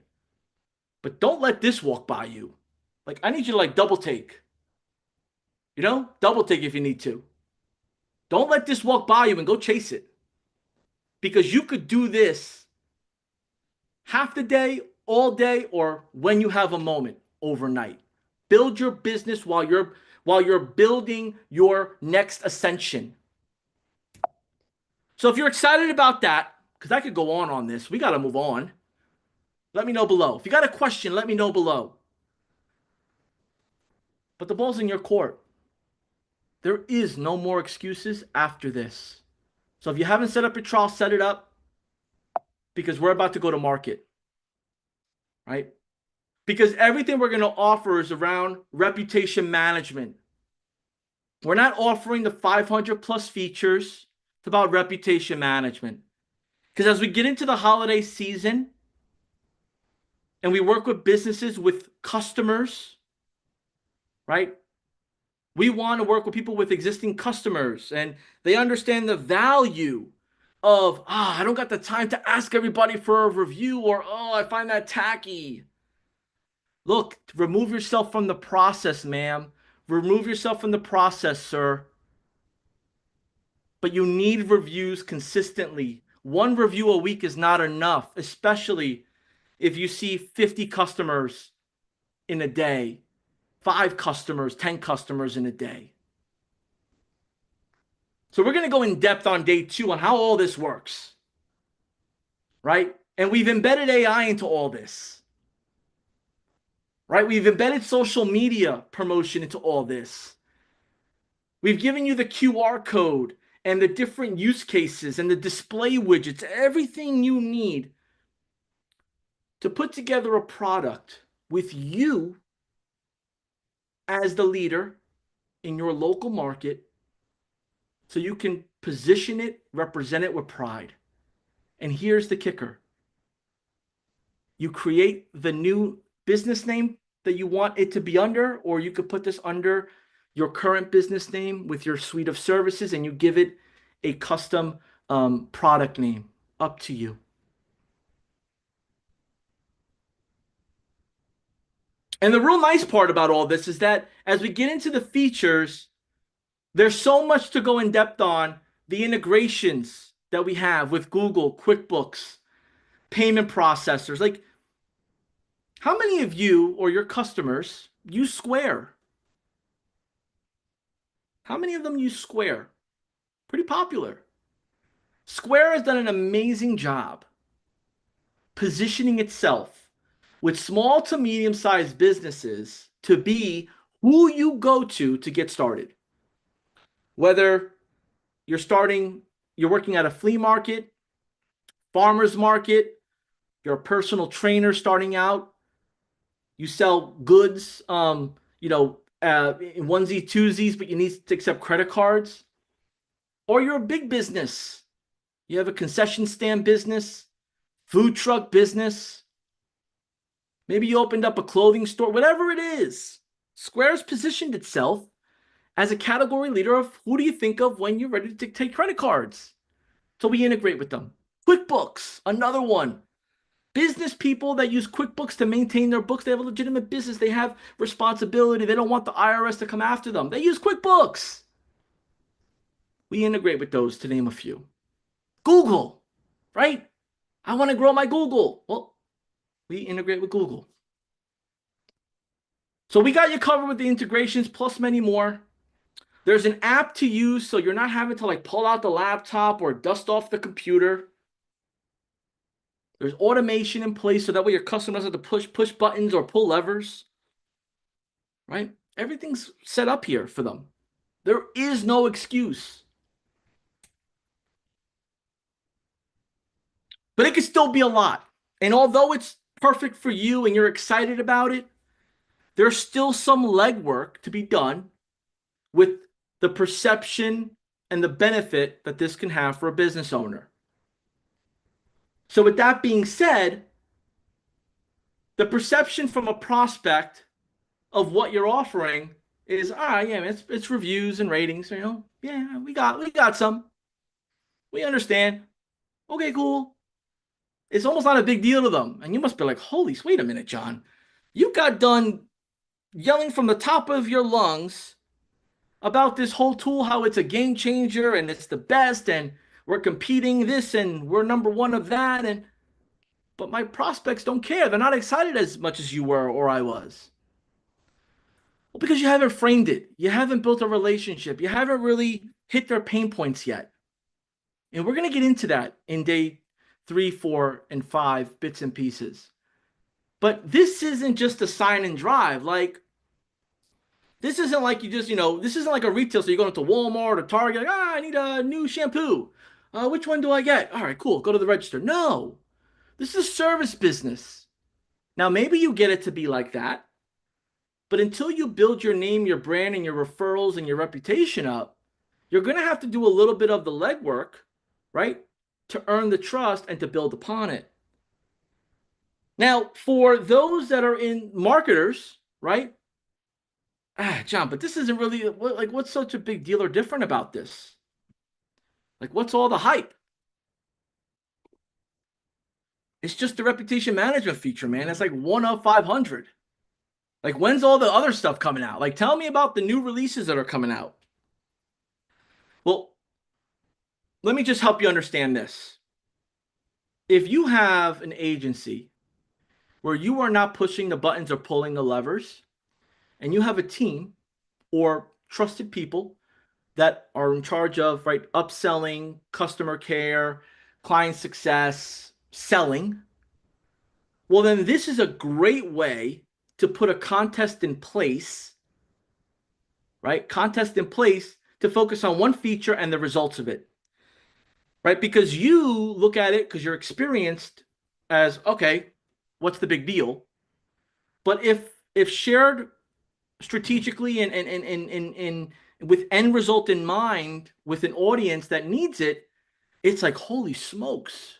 But don't let this walk by you. Like, I need you to like double take. You know, double take if you need to. Don't let this walk by you and go chase it. Because you could do this half the day, all day, or when you have a moment overnight. Build your business while you're building your next ascension. So if you're excited about that, because I could go on this, we got to move on. Let me know below. If you got a question, let me know below. But the ball's in your court. There is no more excuses after this. So if you haven't set up your trial, set it up because we're about to go to market, right? Because everything we're going to offer is around reputation management. We're not offering the 500 plus features. It's about reputation management. Because as we get into the holiday season and we work with businesses, with customers, right? We want to work with people with existing customers and they understand the value of, I don't got the time to ask everybody for a review, or, I find that tacky. Look, remove yourself from the process, ma'am. Remove yourself from the process, sir. But you need reviews consistently. One review a week is not enough, especially if you see 50 customers in a day, 5 customers, 10 customers in a day. So we're going to go in depth on day 2 on how all this works, right? And we've embedded AI into all this, right? We've embedded social media promotion into all this. We've given you the QR code and the different use cases and the display widgets, everything you need to put together a product with you as the leader in your local market so you can position it, represent it with pride. And here's the kicker. You create the new business name that you want it to be under, or you could put this under your current business name with your suite of services and you give it a custom product name. Up to you. And the real nice part about all this is that as we get into the features, there's so much to go in depth on the integrations that we have with Google, QuickBooks, payment processors. Like, how many of you or your customers use Square? How many of them use Square? Pretty popular. Square has done an amazing job positioning itself with small to medium sized businesses to be who you go to get started. Whether you're working at a flea market, farmer's market, you're a personal trainer starting out, you sell goods, in onesie twosies, but you need to accept credit cards, or you're a big business. You have a concession stand business, food truck business. Maybe you opened up a clothing store, whatever it is. Square's positioned itself as a category leader of who do you think of when you're ready to take credit cards. So we integrate with them. QuickBooks, another one. Business people that use QuickBooks to maintain their books, they have a legitimate business. They have responsibility. They don't want the IRS to come after them. They use QuickBooks. We integrate with those, to name a few. Google, right? I want to grow my Google. Well, we integrate with Google. So we got you covered with the integrations plus many more. There's an app to use so you're not having to like pull out the laptop or dust off the computer. There's automation in place so that way your customer doesn't have to push buttons or pull levers, right? Everything's set up here for them. There is no excuse. But it could still be a lot. And although it's perfect for you and you're excited about it, there's still some legwork to be done with the perception and the benefit that this can have for a business owner. So with that being said, the perception from a prospect of what you're offering is, yeah, it's reviews and ratings, yeah, we got some. We understand. Okay, cool. It's almost not a big deal to them. And you must be like, holy, wait a minute, John. You got done yelling from the top of your lungs about this whole tool, how it's a game changer and it's the best and we're competing this and we're number one of that. But my prospects don't care. They're not excited as much as you were or I was. Well, because you haven't framed it. You haven't built a relationship. You haven't really hit their pain points yet. And we're going to get into that in day 3, 4, and 5 bits and pieces. But this isn't just a sign and drive. Like, this isn't like you just, this isn't like a retail. So you're going to Walmart or Target, like, I need a new shampoo. Which one do I get? All right, cool. Go to the register. No, this is a service business. Now, maybe you get it to be like that, but until you build your name, your brand, and your referrals and your reputation up, you're going to have to do a little bit of the legwork, right? To earn the trust and to build upon it. Now, for those that are in marketers, right? John, but this isn't really like what's such a big deal or different about this? Like, what's all the hype? It's just the reputation management feature, man. It's like one of 500. Like, when's all the other stuff coming out? Like, tell me about the new releases that are coming out. Well, let me just help you understand this. If you have an agency where you are not pushing the buttons or pulling the levers, and you have a team or trusted people that are in charge of, right, upselling, customer care, client success, selling, well, then this is a great way to put a contest in place, right? Contest in place to focus on one feature and the results of it, right? Because you look at it because you're experienced as, okay, what's the big deal? But if shared strategically and with end result in mind with an audience that needs it, it's like, holy smokes.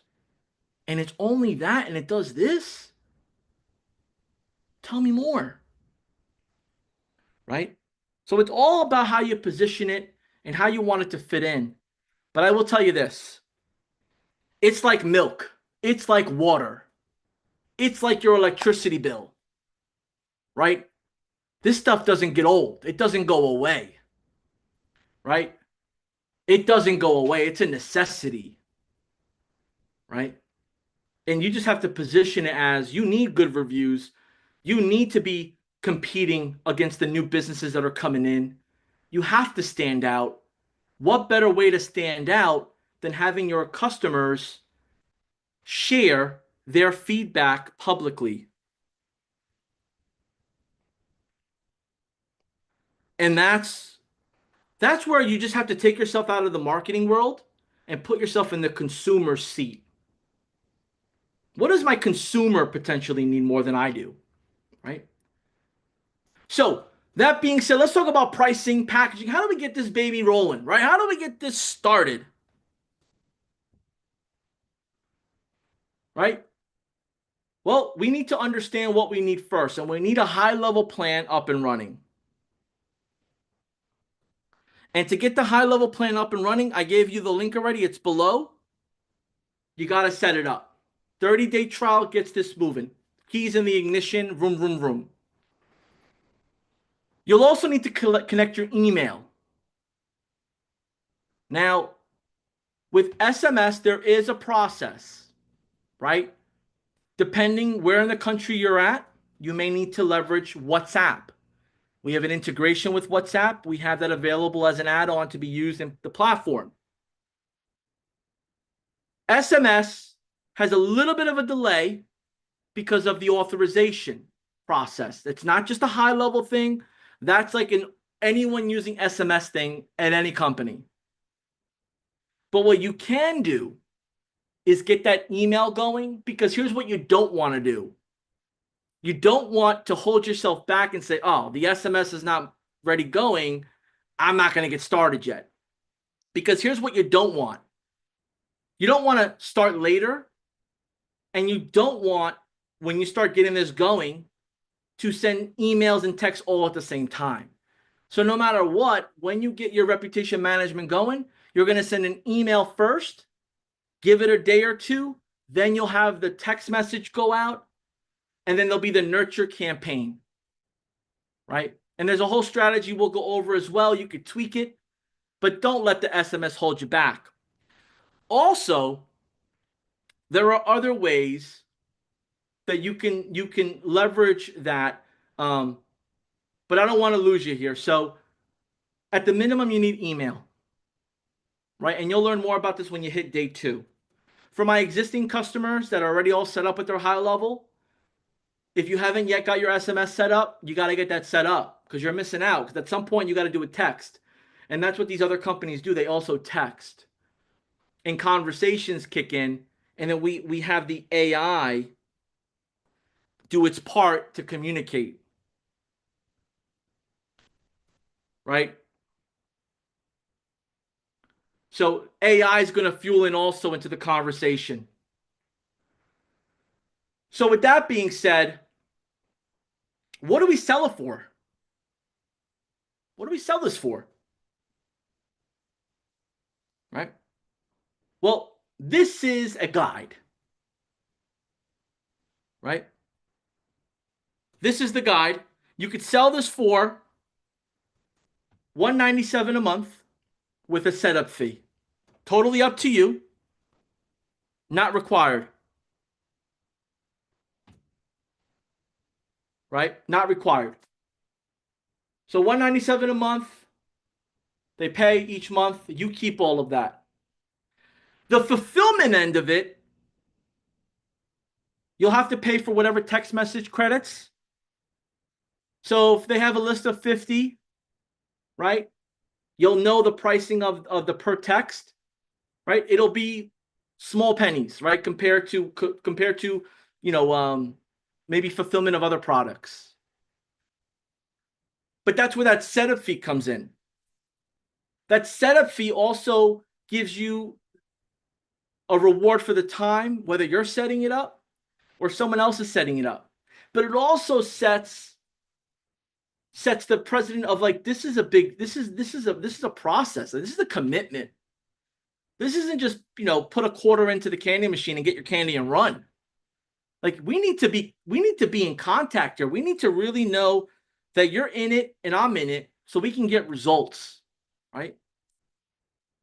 And it's only that and it does this? Tell me more. Right? So it's all about how you position it and how you want it to fit in. But I will tell you this. It's like milk. It's like water. It's like your electricity bill. Right? This stuff doesn't get old. It doesn't go away. Right? It doesn't go away. It's a necessity. Right? And you just have to position it as you need good reviews. You need to be competing against the new businesses that are coming in. You have to stand out. What better way to stand out than having your customers share their feedback publicly? And that's where you just have to take yourself out of the marketing world and put yourself in the consumer seat. What does my consumer potentially need more than I do? Right? So, that being said, let's talk about pricing, packaging. How do we get this baby rolling, right? How do we get this started, right? Well, we need to understand what we need first, and we need a high-level plan up and running. And to get the high-level plan up and running, I gave you the link already. It's below. You got to set it up. 30-day trial gets this moving. Keys in the ignition, vroom, vroom, vroom. You'll also need to connect your email. Now, with SMS, there is a process, right? Depending where in the country you're at, you may need to leverage WhatsApp. We have an integration with WhatsApp. We have that available as an add-on to be used in the platform. SMS has a little bit of a delay because of the authorization process. It's not just a high-level thing. That's like anyone using SMS thing at any company. But what you can do is get that email going, because here's what you don't want to do. You don't want to hold yourself back and say, oh, the SMS is not ready going. I'm not going to get started yet. Because here's what you don't want. You don't want to start later. And you don't want, when you start getting this going, to send emails and texts all at the same time. So no matter what, when you get your reputation management going, you're going to send an email first, give it a day or two, then you'll have the text message go out, and then there'll be the nurture campaign, right? And there's a whole strategy we'll go over as well. You could tweak it, but don't let the SMS hold you back. Also, there are other ways that you can leverage that, but I don't want to lose you here. So at the minimum, you need email. right? And you'll learn more about this when you hit day 2. For my existing customers that are already all set up with their HighLevel, if you haven't yet got your SMS set up, you got to get that set up because you're missing out. Because at some point you got to do a text. And that's what these other companies do. They also text. And conversations kick in. And then we have the AI do its part to communicate. Right? So AI is going to fuel in also into the conversation. So with that being said, what do we sell it for? What do we sell this for? Right? Well, this is a guide. Right? This is the guide. You could sell this for $197 a month with a setup fee. Totally up to you. Not required. Right? Not required. So $197 a month. They pay each month. You keep all of that. The fulfillment end of it, you'll have to pay for whatever text message credits. So if they have a list of 50, right? You'll know the pricing of the per text, right? It'll be small pennies, right? Compared to maybe fulfillment of other products. But that's where that setup fee comes in. That setup fee also gives you a reward for the time, whether you're setting it up or someone else is setting it up. But it also sets the precedent of like, this is a process. This is a commitment. This isn't just, put a quarter into the candy machine and get your candy and run. Like we need to be in contact here. We need to really know that you're in it and I'm in it so we can get results, right?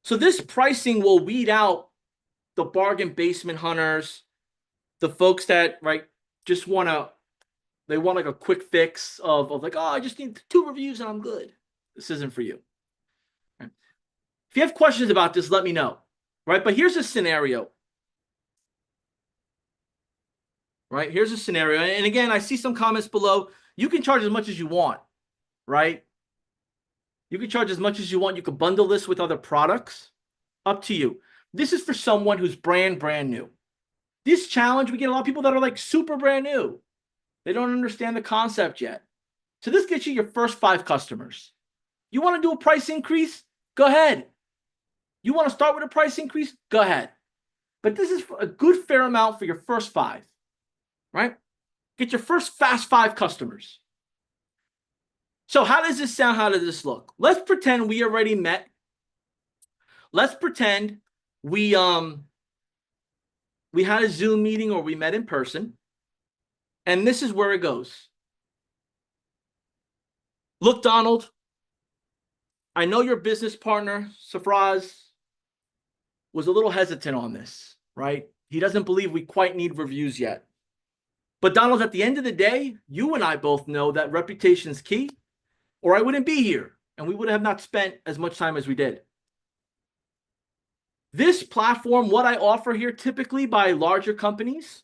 So this pricing will weed out the bargain basement hunters, the folks that, right, just they want like a quick fix of like, oh, I just need 2 reviews and I'm good. This isn't for you. Right? If you have questions about this, let me know, right? But here's a scenario. Right? Here's a scenario. And again, I see some comments below. You can charge as much as you want, right? You can charge as much as you want. You can bundle this with other products. Up to you. This is for someone who's brand new. This challenge, we get a lot of people that are like super brand new. They don't understand the concept yet. So this gets you your first 5 customers. You want to do a price increase? Go ahead. You want to start with a price increase? Go ahead. But this is a good fair amount for your first 5. Right? Get your first fast 5 customers. So how does this sound? How does this look? Let's pretend we already met. Let's pretend we had a Zoom meeting or we met in person. And this is where it goes. Look, Donald, I know your business partner, Safraz, was a little hesitant on this, right? He doesn't believe we quite need reviews yet. But Donald, at the end of the day, you and I both know that reputation is key, or I wouldn't be here, and we would have not spent as much time as we did. This platform, what I offer here, typically by larger companies,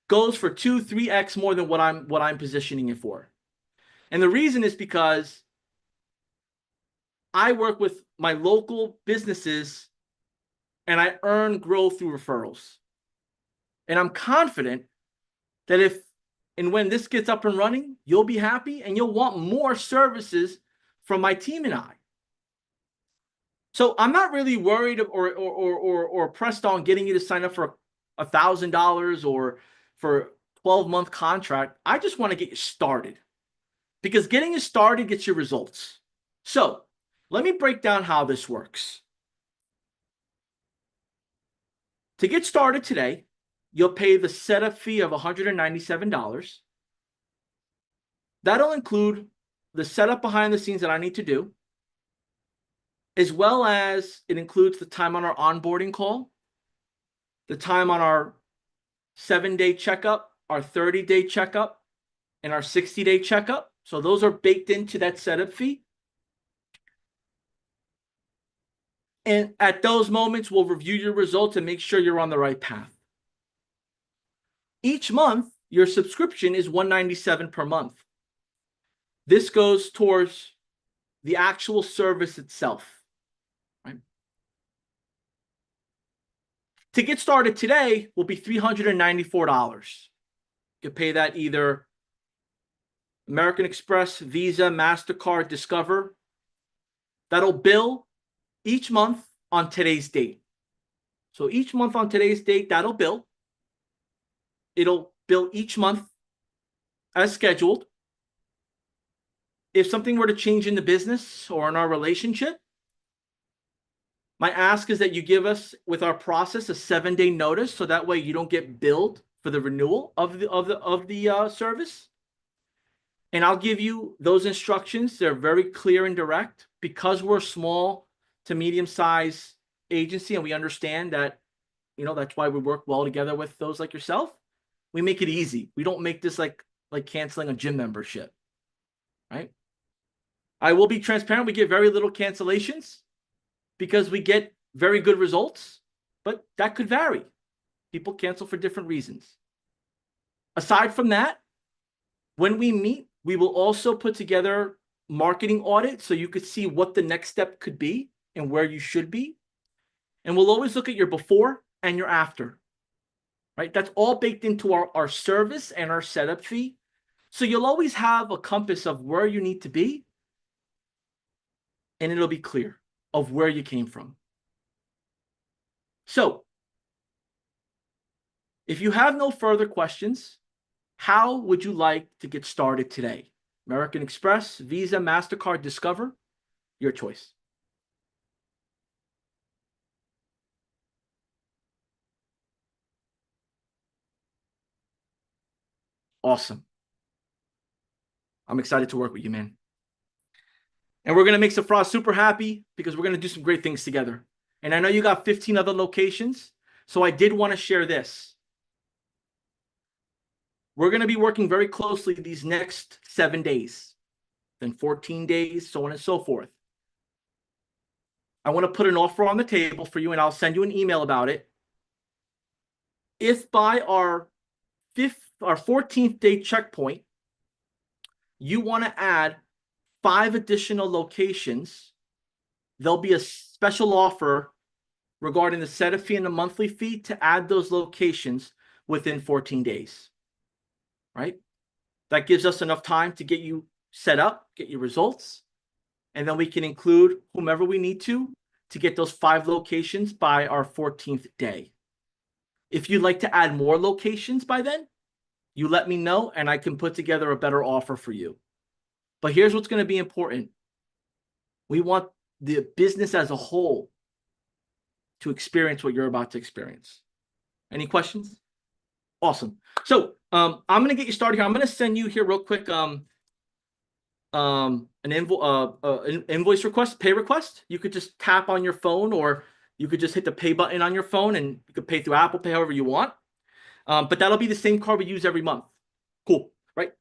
goes for 2-3x more than what I'm positioning it for. And the reason is because I work with my local businesses and I earn growth through referrals. And I'm confident that if and when this gets up and running, you'll be happy and you'll want more services from my team and I. So I'm not really worried or pressed on getting you to sign up for $1,000 or for a 12-month contract. I just want to get you started because getting you started gets you results. So let me break down how this works. To get started today, you'll pay the setup fee of $197. That'll include the setup behind the scenes that I need to do, as well as it includes the time on our onboarding call, the time on our 7-day checkup, our 30-day checkup, and our 60-day checkup. So those are baked into that setup fee. And at those moments, we'll review your results and make sure you're on the right path. Each month, your subscription is $197 per month. This goes towards the actual service itself. Right? To get started today will be $394. You can pay that either American Express, Visa, MasterCard, Discover. That'll bill each month on today's date. So each month on today's date, that'll bill. It'll bill each month as scheduled. If something were to change in the business or in our relationship, my ask is that you give us, with our process, a 7-day notice, so that way you don't get billed for the renewal of the service. And I'll give you those instructions. They're very clear and direct. Because we're a small to medium-sized agency, and we understand that, that's why we work well together with those like yourself. We make it easy. We don't make this like canceling a gym membership, right? I will be transparent. We get very little cancellations because we get very good results, but that could vary. People cancel for different reasons. Aside from that, when we meet, we will also put together marketing audit so you could see what the next step could be and where you should be. And we'll always look at your before and your after, right? That's all baked into our service and our setup fee. So you'll always have a compass of where you need to be, and it'll be clear of where you came from. So if you have no further questions, how would you like to get started today? American Express, Visa, MasterCard, Discover, your choice. Awesome. I'm excited to work with you, man. And we're going to make Safra super happy because we're going to do some great things together. And I know you got 15 other locations, so I did want to share this. We're going to be working very closely these next 7 days, then 14 days, so on and so forth. I want to put an offer on the table for you, and I'll send you an email about it. If by our 14th day checkpoint, you want to add 5 additional locations, there'll be a special offer regarding the setup fee and the monthly fee to add those locations within 14 days, right? That gives us enough time to get you set up, get your results, and then we can include whomever we need to get those 5 locations by our 14th day. If you'd like to add more locations by then, you let me know and I can put together a better offer for you. But here's what's going to be important. We want the business as a whole to experience what you're about to experience. Any questions? Awesome. So I'm going to get you started here. I'm going to send you here real quick an invoice request, pay request. You could just tap on your phone, or you could just hit the pay button on your phone, and you could pay through Apple Pay however you want. But that'll be the same card we use every month. Cool, right?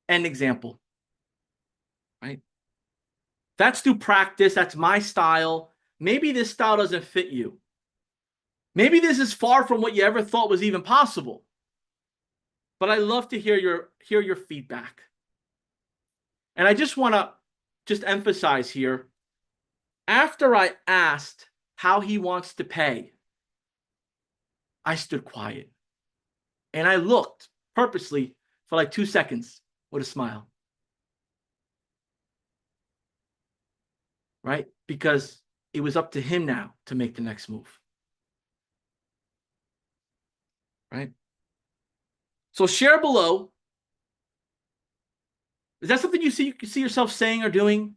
An example, right? That's through practice. That's my style. Maybe this style doesn't fit you. Maybe this is far from what you ever thought was even possible. But I love to hear your feedback. And I just want to emphasize here, after I asked how he wants to pay, I stood quiet. And I looked purposely for like 2 seconds with a smile. Right? Because it was up to him now to make the next move. Right? So share below. Is that something you see yourself saying or doing?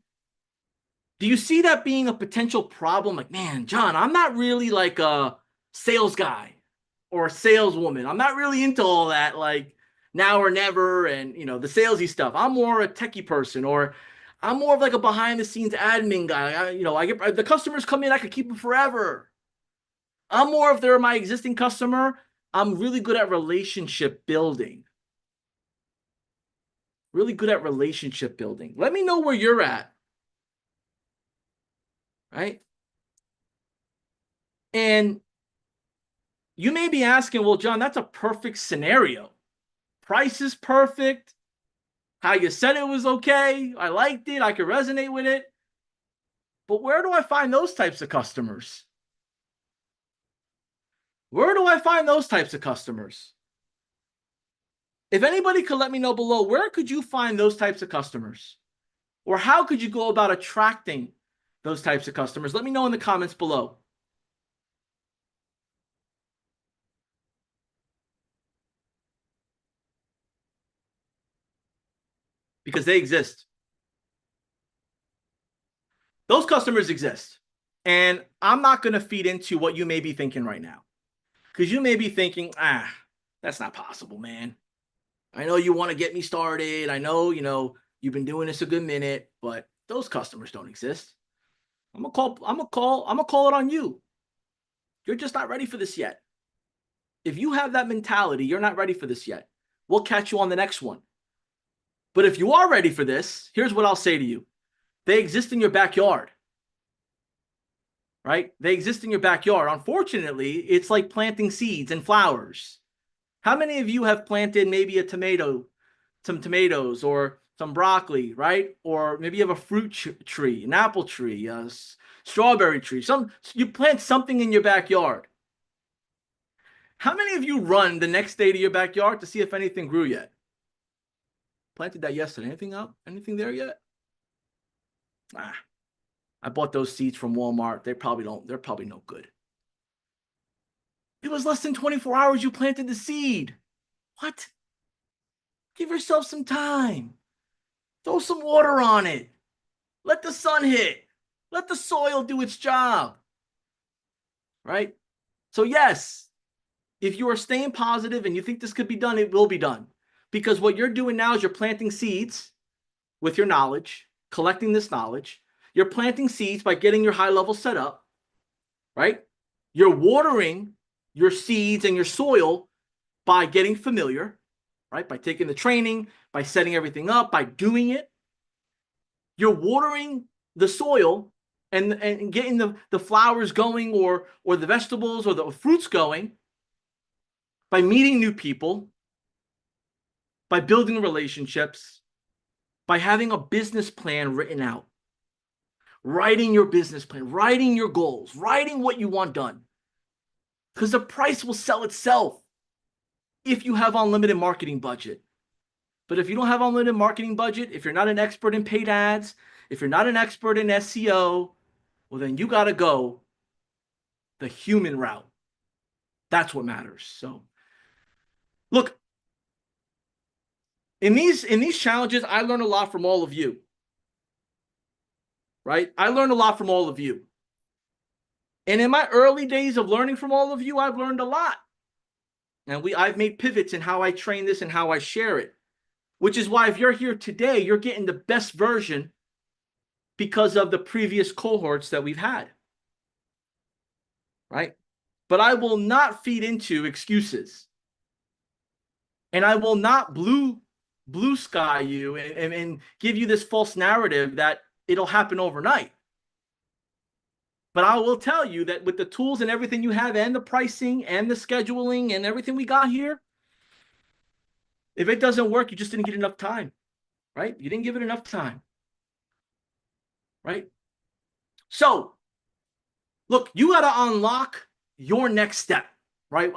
Do you see that being a potential problem? Like, man, John, I'm not really like a sales guy or a saleswoman. I'm not really into all that, like now or never, and the salesy stuff. I'm more a techie person, or I'm more of like a behind the scenes admin guy. I get the customers come in, I could keep them forever. I'm more if they're my existing customer. I'm really good at relationship building. Really good at relationship building. Let me know where you're at. Right? And you may be asking, well, John, that's a perfect scenario. Price is perfect. How you said it was okay. I liked it. I could resonate with it. But where do I find those types of customers? Where do I find those types of customers? If anybody could let me know below, where could you find those types of customers? Or how could you go about attracting those types of customers? Let me know in the comments below. Because they exist. Those customers exist. And I'm not going to feed into what you may be thinking right now. Because you may be thinking, that's not possible, man. I know you want to get me started. I know, you've been doing this a good minute, but those customers don't exist. I'm gonna call it on you. You're just not ready for this yet. If you have that mentality, you're not ready for this yet. We'll catch you on the next one. But if you are ready for this, here's what I'll say to you. They exist in your backyard. Right? They exist in your backyard. Unfortunately, it's like planting seeds and flowers. How many of you have planted maybe some tomatoes or some broccoli, right? Or maybe you have a fruit tree, an apple tree, a strawberry tree. You plant something in your backyard. How many of you run the next day to your backyard to see if anything grew yet? Planted that yesterday. Anything up? Anything there yet? I bought those seeds from Walmart. They're probably no good. It was less than 24 hours you planted the seed. What? Give yourself some time. Throw some water on it. Let the sun hit. Let the soil do its job. Right? So yes, if you are staying positive and you think this could be done, it will be done. Because what you're doing now is you're planting seeds with your knowledge, collecting this knowledge. You're planting seeds by getting your high level set up, right? You're watering your seeds and your soil by getting familiar, right? By taking the training, by setting everything up, by doing it. You're watering the soil and getting the flowers going or the vegetables or the fruits going by meeting new people, by building relationships, by having a business plan written out, writing your business plan, writing your goals, writing what you want done. Because the price will sell itself if you have unlimited marketing budget. But if you don't have unlimited marketing budget, if you're not an expert in paid ads, if you're not an expert in SEO, well, then you got to go the human route. That's what matters. So look, in these challenges, I learned a lot from all of you. Right? I learned a lot from all of you. And in my early days of learning from all of you, I've learned a lot. And I've made pivots in how I train this and how I share it. Which is why if you're here today, you're getting the best version because of the previous cohorts that we've had. Right? But I will not feed into excuses. And I will not blue sky you and give you this false narrative that it'll happen overnight. But I will tell you that with the tools and everything you have and the pricing and the scheduling and everything we got here, if it doesn't work, you just didn't get enough time, right? You didn't give it enough time, right? So, look, you got to unlock your next step, right?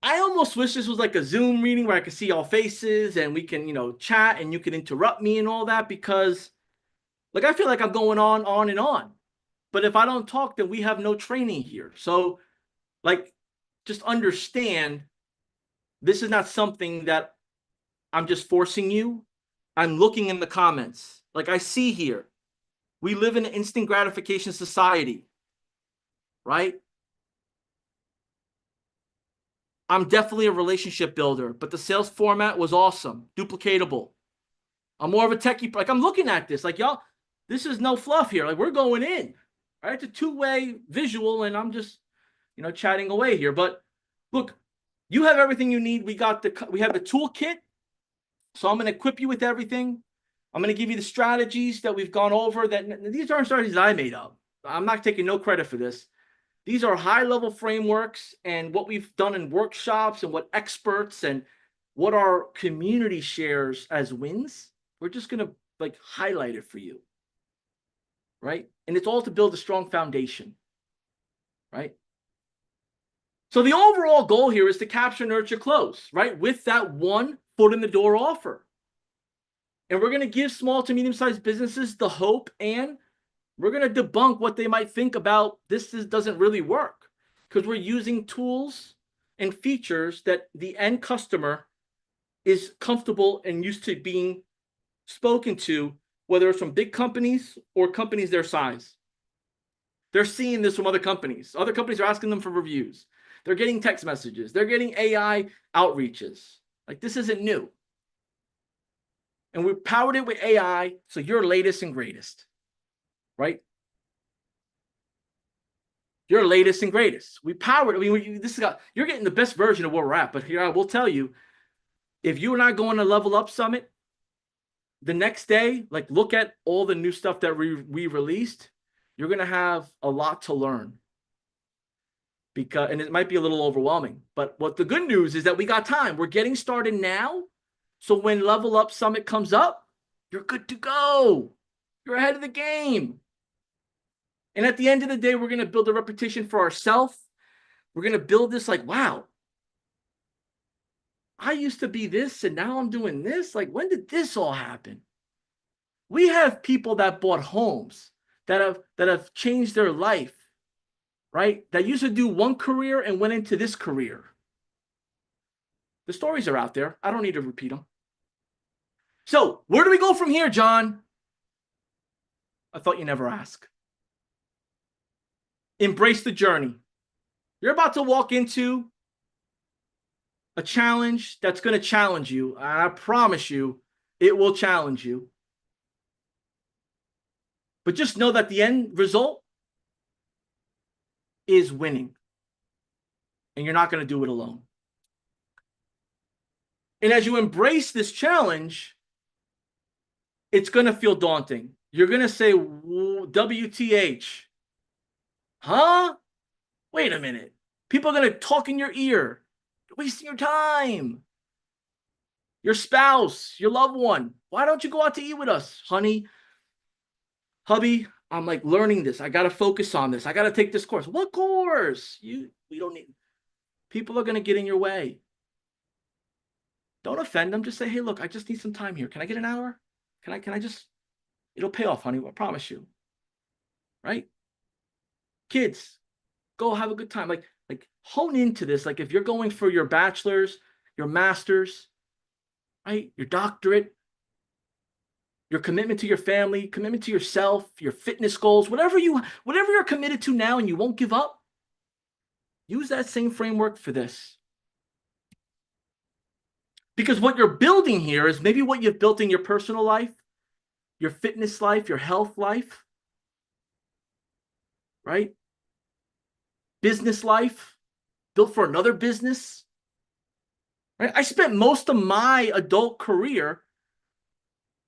I almost wish this was like a Zoom meeting where I could see all faces and we can, chat and you can interrupt me and all that because, like, I feel like I'm going on and on. But if I don't talk, then we have no training here. So, like, just understand this is not something that I'm just forcing you. I'm looking in the comments. Like I see here, we live in an instant gratification society, right? I'm definitely a relationship builder, but the sales format was awesome, duplicatable. I'm more of a techie. Like I'm looking at this, like y'all, this is no fluff here. Like we're going in, right? It's a two-way visual, and I'm just, chatting away here. But look, you have everything you need. We have the toolkit, so I'm going to equip you with everything. I'm going to give you the strategies that we've gone over. That these aren't strategies that I made up. I'm not taking no credit for this. These are high-level frameworks, and what we've done in workshops and what experts and what our community shares as wins, we're just going to like highlight it for you, right? And it's all to build a strong foundation, right? So the overall goal here is to capture, nurture, close, right? With that one foot in the door offer. And we're going to give small to medium-sized businesses the hope, and we're going to debunk what they might think about doesn't really work, because we're using tools and features that the end customer is comfortable and used to being spoken to, whether it's from big companies or companies their size. They're seeing this from other companies. Other companies are asking them for reviews. They're getting text messages. They're getting AI outreaches. Like, this isn't new. And we powered it with AI, so you're latest and greatest, right? You're latest and greatest. We powered. I mean, you're getting the best version of where we're at. But here I will tell you, if you and I go on a Level Up Summit, the next day, like, look at all the new stuff that we released. You're gonna have a lot to learn, and it might be a little overwhelming. But what the good news is that we got time. We're getting started now, so when Level Up Summit comes up, you're good to go. You're ahead of the game. And at the end of the day, we're gonna build a reputation for ourselves. We're gonna build this like, wow, I used to be this and now I'm doing this. Like, when did this all happen? We have people that bought homes that have changed their life, right? That used to do one career and went into this career. The stories are out there. I don't need to repeat them. So where do we go from here, John? I thought you never ask. Embrace the journey. You're about to walk into a challenge that's going to challenge you. I promise you, it will challenge you. But just know that the end result is winning. And you're not going to do it alone. And as you embrace this challenge, it's going to feel daunting. You're going to say, WTH. Huh? Wait a minute. People are going to talk in your ear. You're wasting your time. Your spouse, your loved one. Why don't you go out to eat with us, honey? Hubby, I'm like learning this. I got to focus on this. I got to take this course. What course? We don't need. People are going to get in your way. Don't offend them. Just say, hey, look, I just need some time here. Can I get an hour? Can I just, it'll pay off, honey. I promise you. Right? Kids, go have a good time. Like hone into this. Like, if you're going for your bachelor's, your master's, right? Your doctorate, your commitment to your family, commitment to yourself, your fitness goals, whatever you're committed to now and you won't give up, use that same framework for this. Because what you're building here is maybe what you've built in your personal life, your fitness life, your health life, right? Business life, built for another business, right? I spent most of my adult career,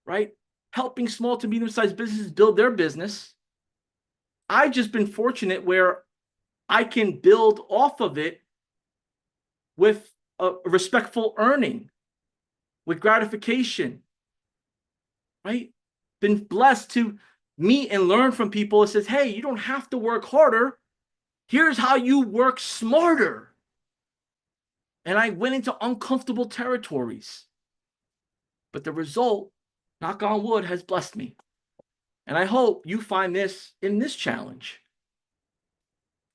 right, helping small to medium-sized businesses build their business. I've just been fortunate where I can build off of it with a respectful earning, with gratification, right? Been blessed to meet and learn from people that says, hey, you don't have to work harder. Here's how you work smarter. And I went into uncomfortable territories. But the result, knock on wood, has blessed me. And I hope you find this in this challenge.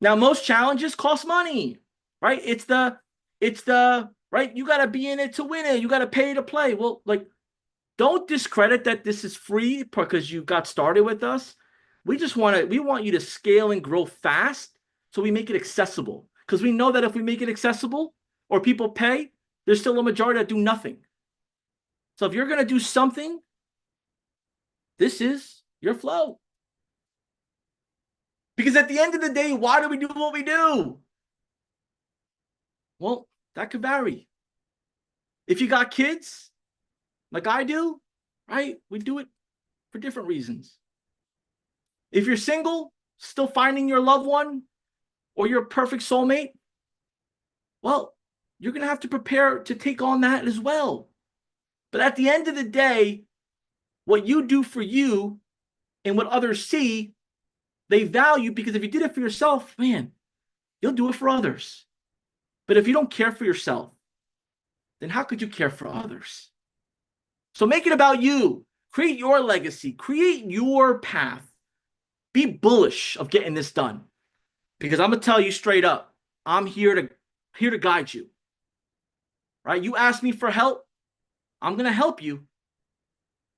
Now, most challenges cost money, right? It's the right? You got to be in it to win it. You got to pay to play. Well, like, don't discredit that this is free because you got started with us. We want you to scale and grow fast, so we make it accessible. Because we know that if we make it accessible or people pay, there's still a majority that do nothing. So if you're going to do something, this is your flow. Because at the end of the day, why do we do what we do? Well, that could vary. If you got kids, like I do, right? We do it for different reasons. If you're single, Still finding your loved one or your perfect soulmate? Well, you're going to have to prepare to take on that as well. But at the end of the day, what you do for you and what others see, they value, because if you did it for yourself, man, you'll do it for others. But if you don't care for yourself, then how could you care for others? So make it about you. Create your legacy. Create your path. Be bullish of getting this done. Because I'm going to tell you straight up, I'm here to guide you. Right? You ask me for help, I'm going to help you.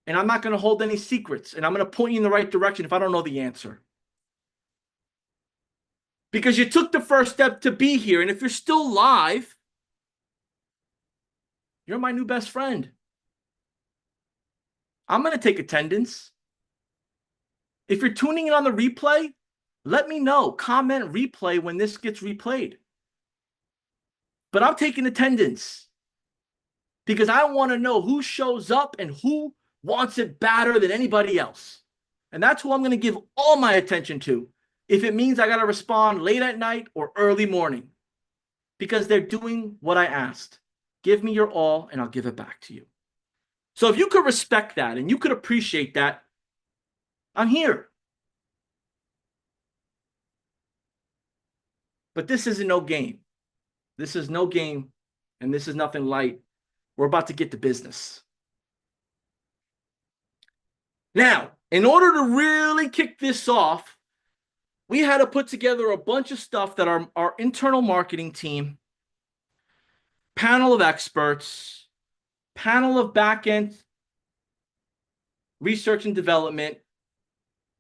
And I'm not going to hold any secrets. And I'm going to point you in the right direction if I don't know the answer. Because you took the first step to be here. And if you're still live, you're my new best friend. I'm going to take attendance. If you're tuning in on the replay, let me know. Comment replay when this gets replayed. But I'm taking attendance because I want to know who shows up and who wants it better than anybody else. And that's who I'm going to give all my attention to, if it means I got to respond late at night or early morning, because they're doing what I asked. Give me your all and I'll give it back to you. So if you could respect that and you could appreciate that, I'm here. But this isn't no game. This is no game, and this is nothing light. We're about to get to business. Now, in order to really kick this off, we had to put together a bunch of stuff that our internal marketing team, panel of experts, panel of back-end research and development,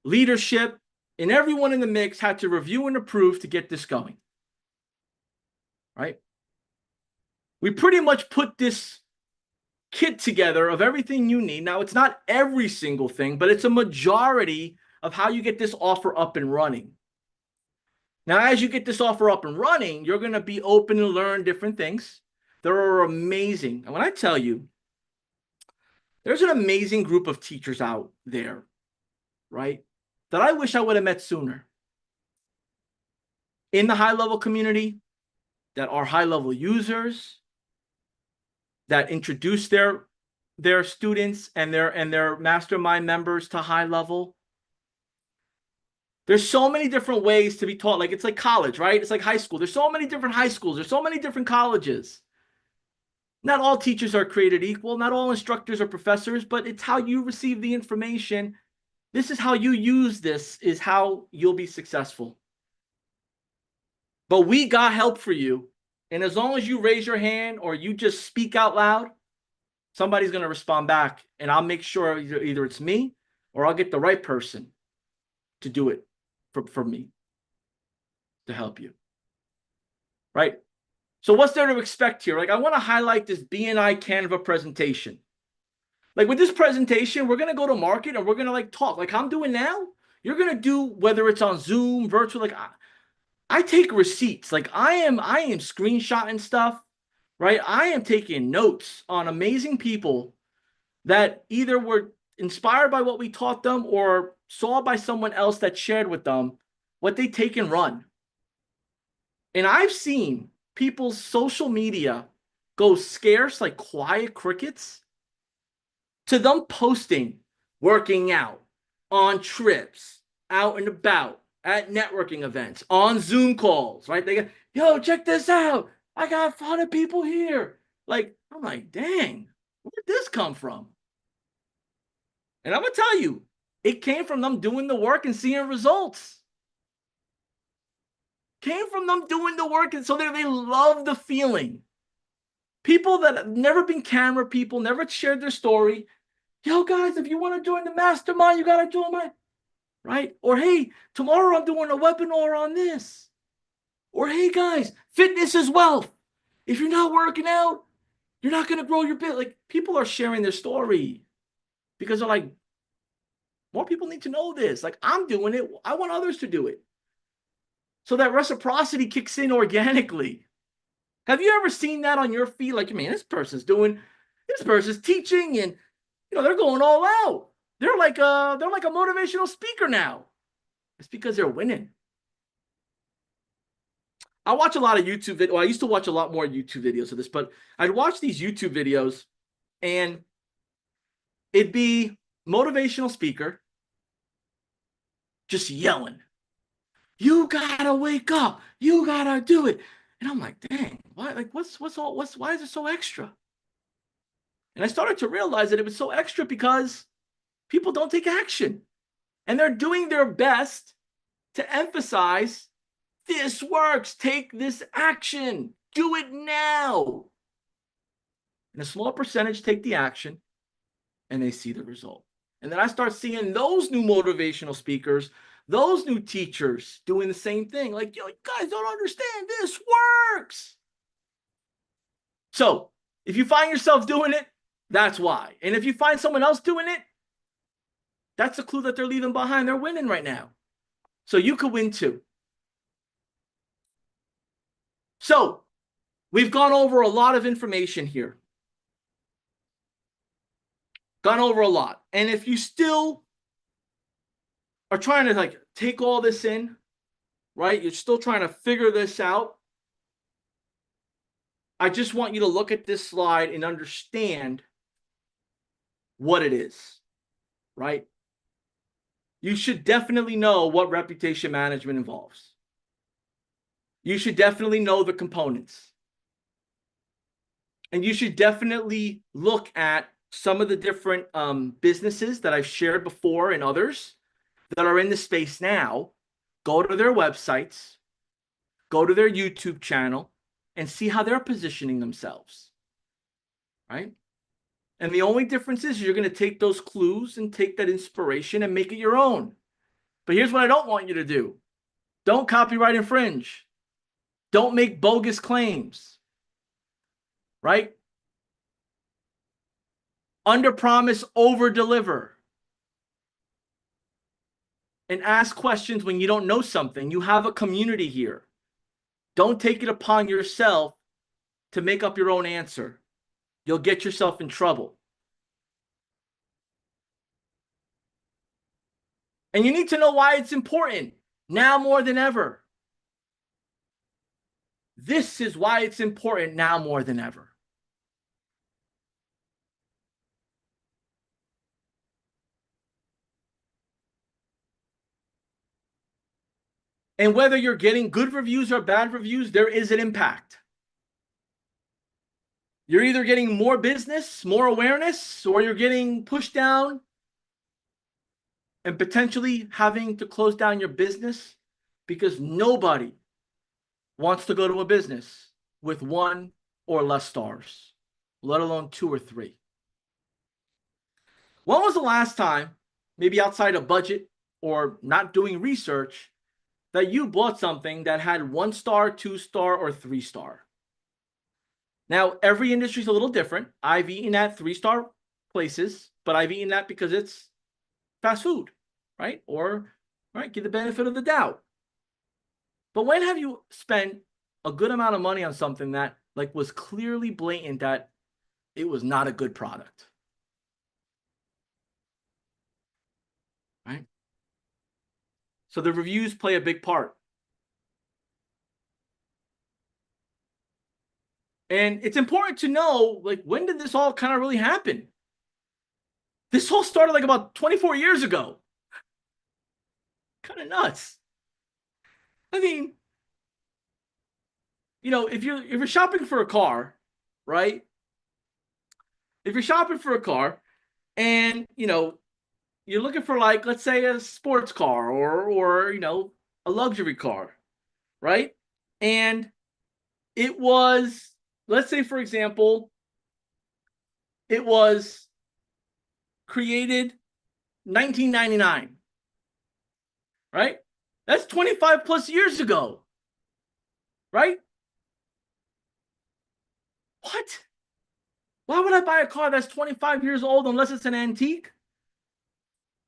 leadership, and everyone in the mix had to review and approve to get this going. Right? We pretty much put this kit together of everything you need. Now, it's not every single thing, but it's a majority of how you get this offer up and running. Now, as you get this offer up and running, you're going to be open to learn different things. They're amazing. And when I tell you, there's an amazing group of teachers out there, right, that I wish I would have met sooner. In the HighLevel community, that are HighLevel users, that introduce their students and their mastermind members to HighLevel. There's so many different ways to be taught. Like, it's like college, right? It's like high school. There's so many different high schools. There's so many different colleges. Not all teachers are created equal. Not all instructors are professors, but it's how you receive the information. This is how you use this, is how you'll be successful. But we got help for you. And as long as you raise your hand or you just speak out loud, somebody's going to respond back. And I'll make sure either it's me or I'll get the right person to do it for me to help you. Right? So what's there to expect here? Like, I want to highlight this BNI Canva presentation. Like, with this presentation, we're going to go to market and we're going to like talk like I'm doing now. You're going to do, whether it's on Zoom, virtual, like I take receipts. Like I am screenshotting stuff, right? I am taking notes on amazing people that either were inspired by what we taught them or saw by someone else that shared with them what they take and run. And I've seen people's social media go scarce like quiet crickets to them posting, working out, on trips, out and about, at networking events, on Zoom calls, right? They go, yo, check this out. I got 100 people here. Like, I'm like, dang, where'd this come from? And I'm going to tell you, it came from them doing the work and seeing results. Came from them doing the work, and so they love the feeling. People that have never been camera people, never shared their story. Yo, guys, if you want to join the mastermind, you got to join my... Right? Or, hey, tomorrow I'm doing a webinar on this. Or, hey, guys, fitness is wealth. If you're not working out, you're not going to grow your business. Like, people are sharing their story because they're like, more people need to know this. Like, I'm doing it. I want others to do it. So that reciprocity kicks in organically. Have you ever seen that on your feed? Like, man, this person's teaching and, they're going all out. They're like a motivational speaker now. It's because they're winning. I watch a lot of YouTube videos. Well, I used to watch a lot more YouTube videos of this, but I'd watch these YouTube videos and it'd be motivational speaker just yelling, "You gotta wake up, you gotta do it." And I'm like, dang, why? Like, why is it so extra? And I started to realize that it was so extra because people don't take action. And they're doing their best to emphasize this works, take this action, do it now. And a small percentage take the action and they see the result. And then I start seeing those new motivational speakers, those new teachers doing the same thing. Like, you guys don't understand, this works. So if you find yourself doing it, that's why. And if you find someone else doing it, that's a clue that they're leaving behind. They're winning right now. So you could win too. So we've gone over a lot of information here. Gone over a lot. And if you still are trying to like take all this in, right? You're still trying to figure this out. I just want you to look at this slide and understand what it is, right? You should definitely know what reputation management involves. You should definitely know the components. And you should definitely look at some of the different businesses that I've shared before and others that are in the space now. Go to their websites, go to their YouTube channel, and see how they're positioning themselves, right? And the only difference is you're going to take those clues and take that inspiration and make it your own. But here's what I don't want you to do. Don't copyright infringe. Don't make bogus claims, right? Under promise, over deliver. And ask questions when you don't know something. You have a community here. Don't take it upon yourself to make up your own answer. You'll get yourself in trouble. And you need to know why it's important now more than ever. This is why it's important now more than ever. And whether you're getting good reviews or bad reviews, there is an impact. You're either getting more business, more awareness, or you're getting pushed down and potentially having to close down your business because nobody wants to go to a business with 1 or less stars, let alone 2 or 3. When was the last time, maybe outside of budget or not doing research, that you bought something that had 1 star, 2 star, or 3 star? Now, every industry is a little different. I've eaten at 3-star places, but I've eaten that because it's fast food, right? Or, right, give the benefit of the doubt. But when have you spent a good amount of money on something that like was clearly blatant that it was not a good product? Right? So the reviews play a big part. And it's important to know, like, when did this all kind of really happen? This all started like about 24 years ago. Kind of nuts. I mean, if you're shopping for a car, right? If you're shopping for a car and, you're looking for, like, let's say a sports car or a luxury car, right? And it was, let's say, for example, it was created 1999, right? That's 25 plus years ago, right? What? Why would I buy a car that's 25 years old unless it's an antique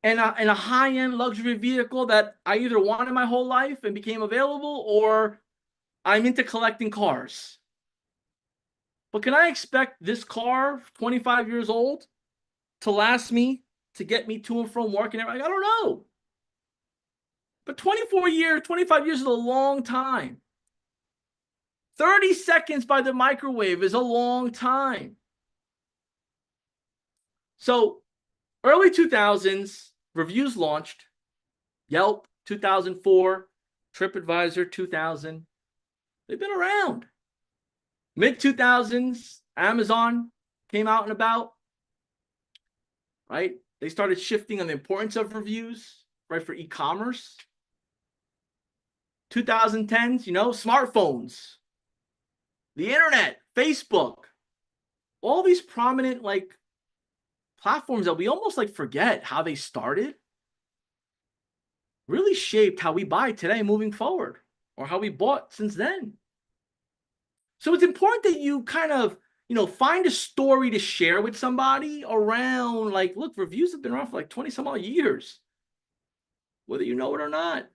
and a high-end luxury vehicle that I either wanted my whole life and became available, or I'm into collecting cars? But can I expect this car, 25 years old, to last me, to get me to and from work and everything? I don't know. But 24 years, 25 years is a long time. 30 seconds by the microwave is a long time. So early 2000s, reviews launched. Yelp, 2004, TripAdvisor, 2000. They've been around. Mid 2000s, Amazon came out and about, right? They started shifting on the importance of reviews, right, for e-commerce. 2010s, smartphones, the internet, Facebook, all these prominent like platforms that we almost like forget how they started really shaped how we buy today moving forward, or how we bought since then. So it's important that you kind of, find a story to share with somebody around, like, look, reviews have been around for like 20 some odd years, whether you know it or not.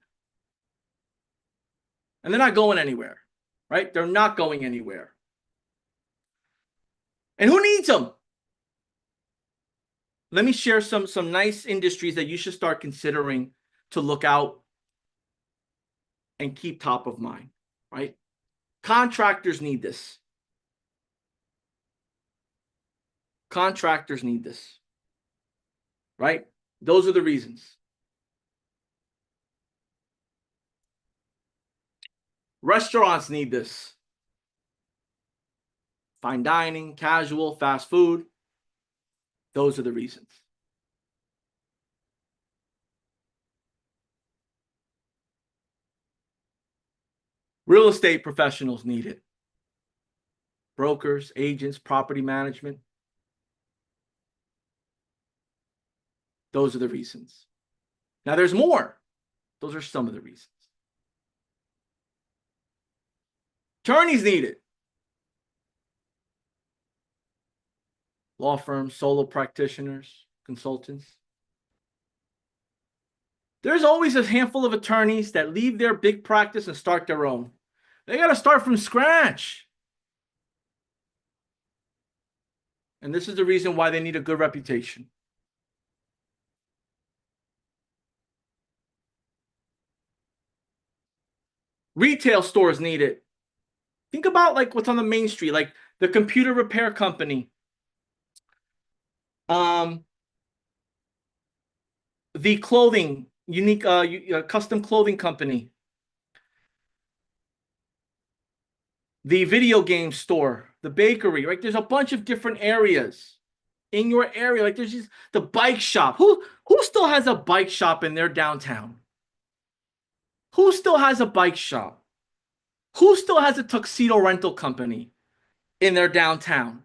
And they're not going anywhere, right? They're not going anywhere. And who needs them? Let me share some nice industries that you should start considering to look out and keep top of mind, right? Contractors need this. Contractors need this, right? Those are the reasons. Restaurants need this. Fine dining, casual, fast food. Those are the reasons. Real estate professionals need it. Brokers, agents, property management. Those are the reasons. Now there's more. Those are some of the reasons. Attorneys need it. Law firms, solo practitioners, consultants. There's always a handful of attorneys that leave their big practice and start their own. They got to start from scratch. And this is the reason why they need a good reputation. Retail stores need it. Think about like what's on the main street, like the computer repair company. The clothing, unique, custom clothing company. The video game store, the bakery, right? There's a bunch of different areas in your area. Like there's just the bike shop. Who still has a bike shop in their downtown? Who still has a bike shop? Who still has a tuxedo rental company in their downtown?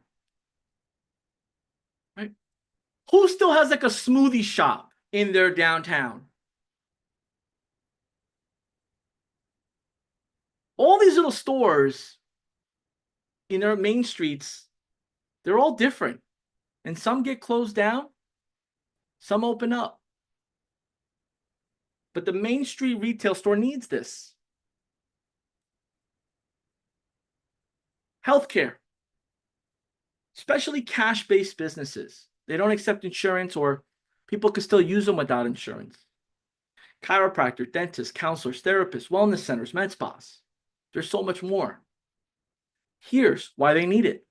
Right? Who still has like a smoothie shop in their downtown? All these little stores in our main streets, they're all different. And some get closed down, some open up. But the main street retail store needs this. Healthcare, especially cash-based businesses. They don't accept insurance, or people can still use them without insurance. Chiropractor, dentists, counselors, therapists, wellness centers, med spas. There's so much more. Here's why they need it.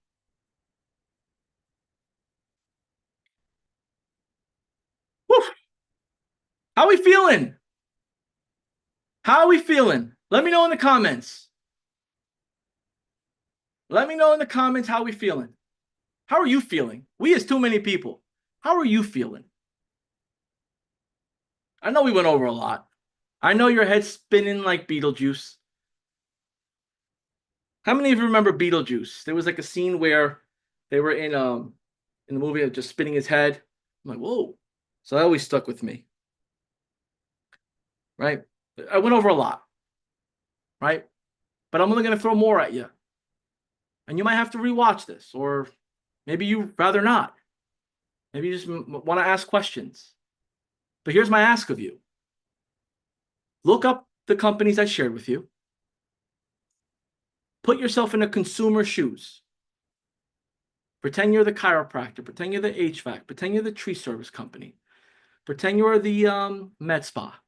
Woo! How are we feeling? How are we feeling? Let me know in the comments. Let me know in the comments how we feeling. How are you feeling? We is too many people. How are you feeling? I know we went over a lot. I know your head's spinning like Beetlejuice. How many of you remember Beetlejuice? There was like a scene where they were in the movie of just spinning his head. I'm like, whoa. So that always stuck with me. Right? I went over a lot. Right? But I'm only going to throw more at you. And you might have to rewatch this, or maybe you'd rather not. Maybe you just want to ask questions. But here's my ask of you. Look up the companies I shared with you. Put yourself in a consumer's shoes. Pretend you're the chiropractor. Pretend you're the HVAC. Pretend you're the tree service company. Pretend you're the med spa.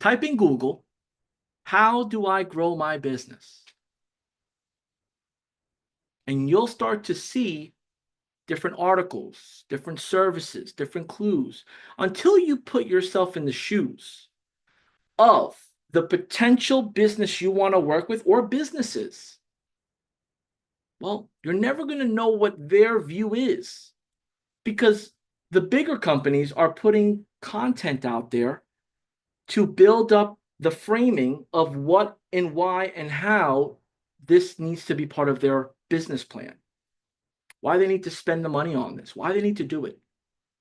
type in Google, how do I grow my business? And you'll start to see different articles, different services, different clues, until you put yourself in the shoes of the potential business you want to work with or businesses. Well, you're never going to know what their view is because the bigger companies are putting content out there to build up the framing of what and why and how this needs to be part of their business plan. Why they need to spend the money on this, why they need to do it.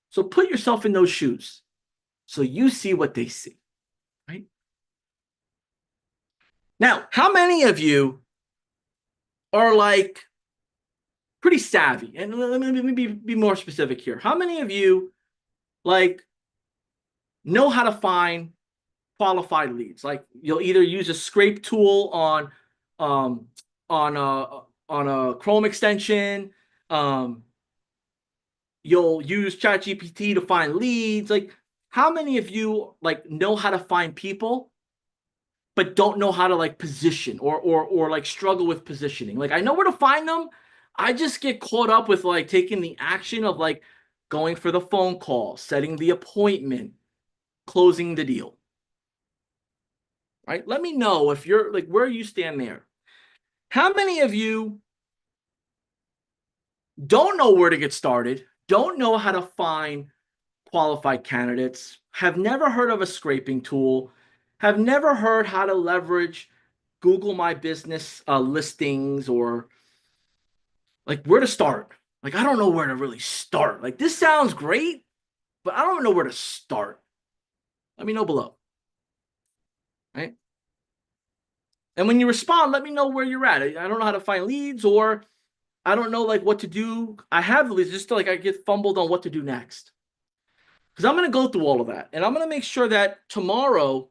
So put yourself in those shoes so you see what they see, right? Now, how many of you are like pretty savvy? And let me be more specific here. How many of you like know how to find qualified leads? Like you'll either use a scrape tool um, on a Chrome extension. You'll use ChatGPT to find leads. Like, how many of you like know how to find people, but don't know how to like position or like struggle with positioning? Like, I know where to find them. I just get caught up with like taking the action of like going for the phone call, setting the appointment, closing the deal. Right? Let me know if you're like where you stand there. How many of you don't know where to get started, don't know how to find qualified candidates, have never heard of a scraping tool, have never heard how to leverage Google My Business listings, or like where to start? Like, I don't know where to really start. Like, this sounds great, but I don't know where to start. Let me know below. Right? And when you respond, let me know where you're at. I don't know how to find leads, or I don't know like what to do. I have the leads, just like I get fumbled on what to do next. Because I'm going to go through all of that. And I'm going to make sure that tomorrow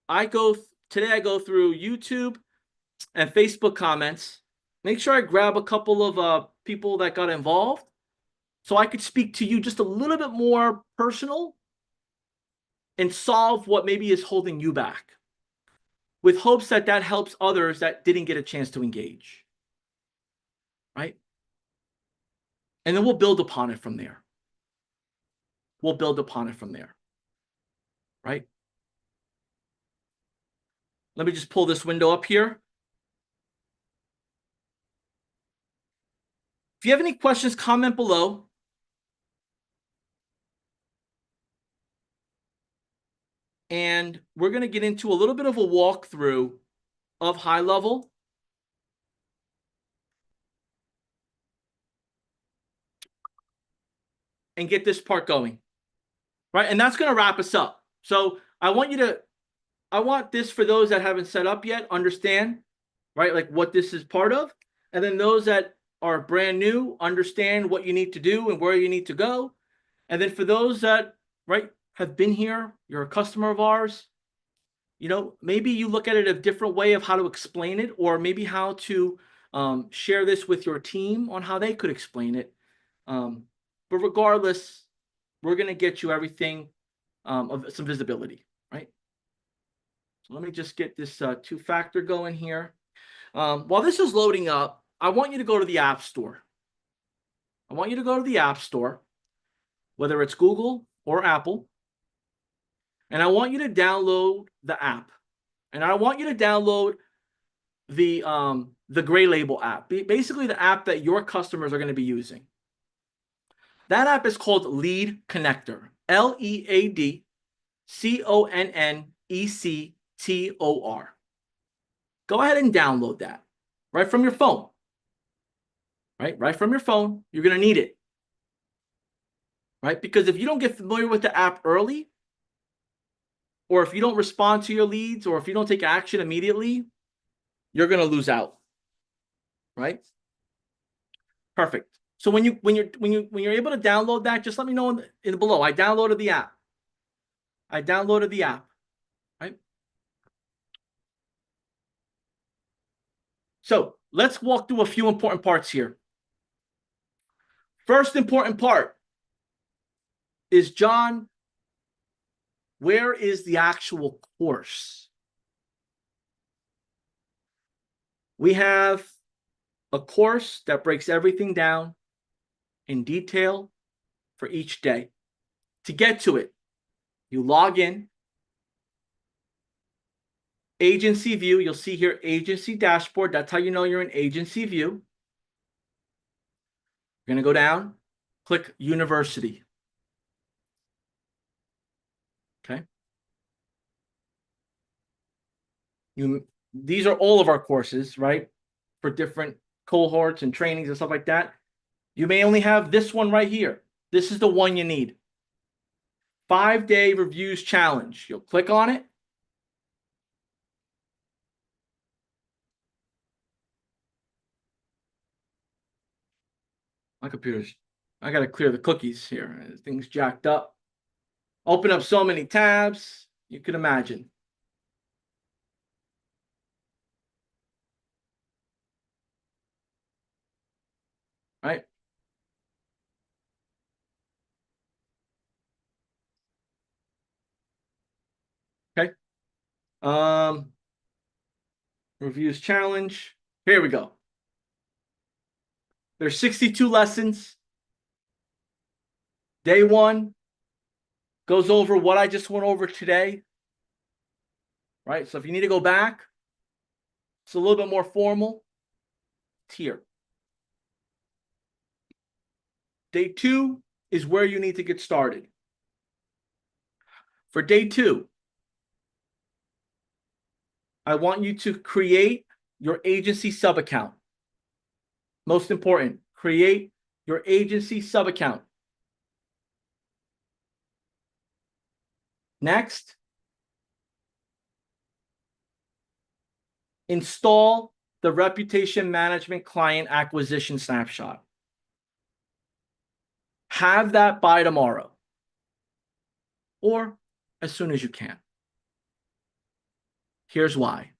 today I go through YouTube and Facebook comments. Make sure I grab a couple of people that got involved so I could speak to you just a little bit more personal and solve what maybe is holding you back, with hopes that that helps others that didn't get a chance to engage. Right? And then we'll build upon it from there. We'll build upon it from there. Right? Let me just pull this window up here. If you have any questions, comment below. And we're going to get into a little bit of a walkthrough of HighLevel. And get this part going. Right? And that's going to wrap us up. So I want this for those that haven't set up yet, understand, right? Like what this is part of. And then those that are brand new, understand what you need to do and where you need to go. And then for those that, right, have been here, you're a customer of ours, you know, maybe you look at it a different way of how to explain it, or maybe how to share this with your team on how they could explain it. But regardless, we're going to get you everything of some visibility, right? So let me just get this two-factor going here. While this is loading up, I want you to go to the App Store. I want you to go to the App Store, whether it's Google or Apple, and I want you to download the app. And I want you to download the Gray Label app, basically the app that your customers are going to be using. That app is called Lead Connector, LeadConnector. Go ahead and download that right from your phone. Right from your phone. You're going to need it. Right? Because if you don't get familiar with the app early, or if you don't respond to your leads, or if you don't take action immediately, you're going to lose out. Right? Perfect. So when you're able to download that, just let me know in below. I downloaded the app. Right? So let's walk through a few important parts here. First important part is John Where is the actual course? We have a course that breaks everything down in detail for each day. To get to it, you log in, agency view. You'll see here agency dashboard. That's how you know you're in agency view. You're going to go down, click university. Okay. These are all of our courses, right? For different cohorts and trainings and stuff like that. You may only have this one right here. This is the one you need. 5-day reviews challenge. You'll click on it. My computer's, I got to clear the cookies here. Things jacked up. Open up so many tabs. You can imagine. Right? Okay. Reviews challenge. Here we go. There's 62 lessons. Day 1 goes over what I just went over today. Right? So if you need to go back, it's a little bit more formal. It's here. Day 2 is where you need to get started. For day 2, I want you to create your agency sub-account. Most important, create your agency sub-account. Next, install the reputation management client acquisition snapshot. Have that by tomorrow or as soon as you can. Here's why.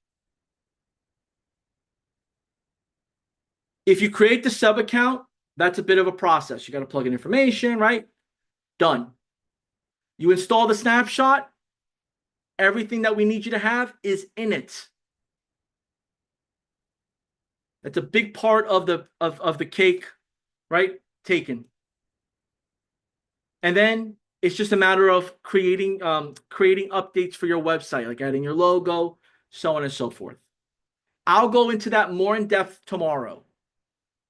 If you create the sub account, that's a bit of a process. You got to plug in information, right? Done. You install the snapshot. Everything that we need you to have is in it. That's a big part of the cake, right? Taken. And then it's just a matter of creating updates for your website, like adding your logo, so on and so forth. I'll go into that more in depth tomorrow.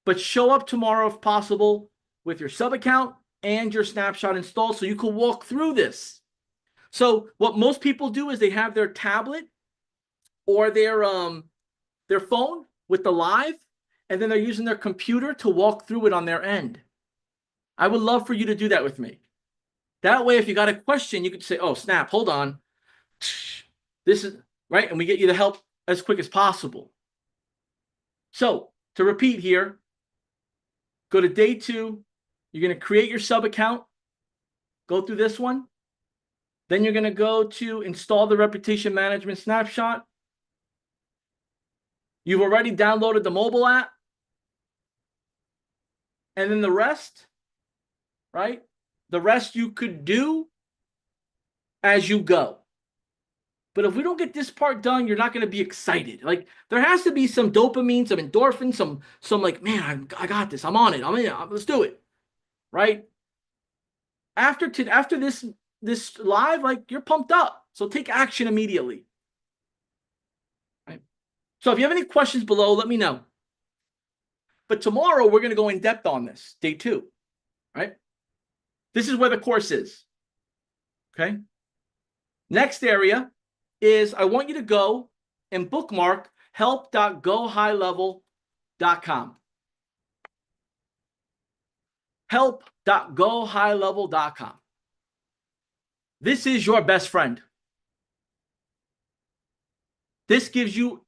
But show up tomorrow if possible with your sub account and your snapshot installed so you can walk through this. So what most people do is they have their tablet or their phone with the live, and then they're using their computer to walk through it on their end. I would love for you to do that with me. That way, if you got a question, you could say, oh, snap, hold on. This is right. And we get you the help as quick as possible. So to repeat here, go to day 2. You're going to create your sub account. Go through this one. Then you're going to go to install the reputation management snapshot. You've already downloaded the mobile app. And then the rest, right? The rest you could do as you go. But if we don't get this part done, you're not going to be excited. Like there has to be some dopamine, some endorphin, some like, man, I got this. I'm on it. I'm in it. Let's do it. Right? After this live, like you're pumped up. So take action immediately. Right? So if you have any questions below, let me know. But tomorrow we're going to go in depth on this, day 2. Right? This is where the course is. Okay? Next area is I want you to go and bookmark help.gohighlevel.com. Help.gohighlevel.com. This is your best friend. This gives you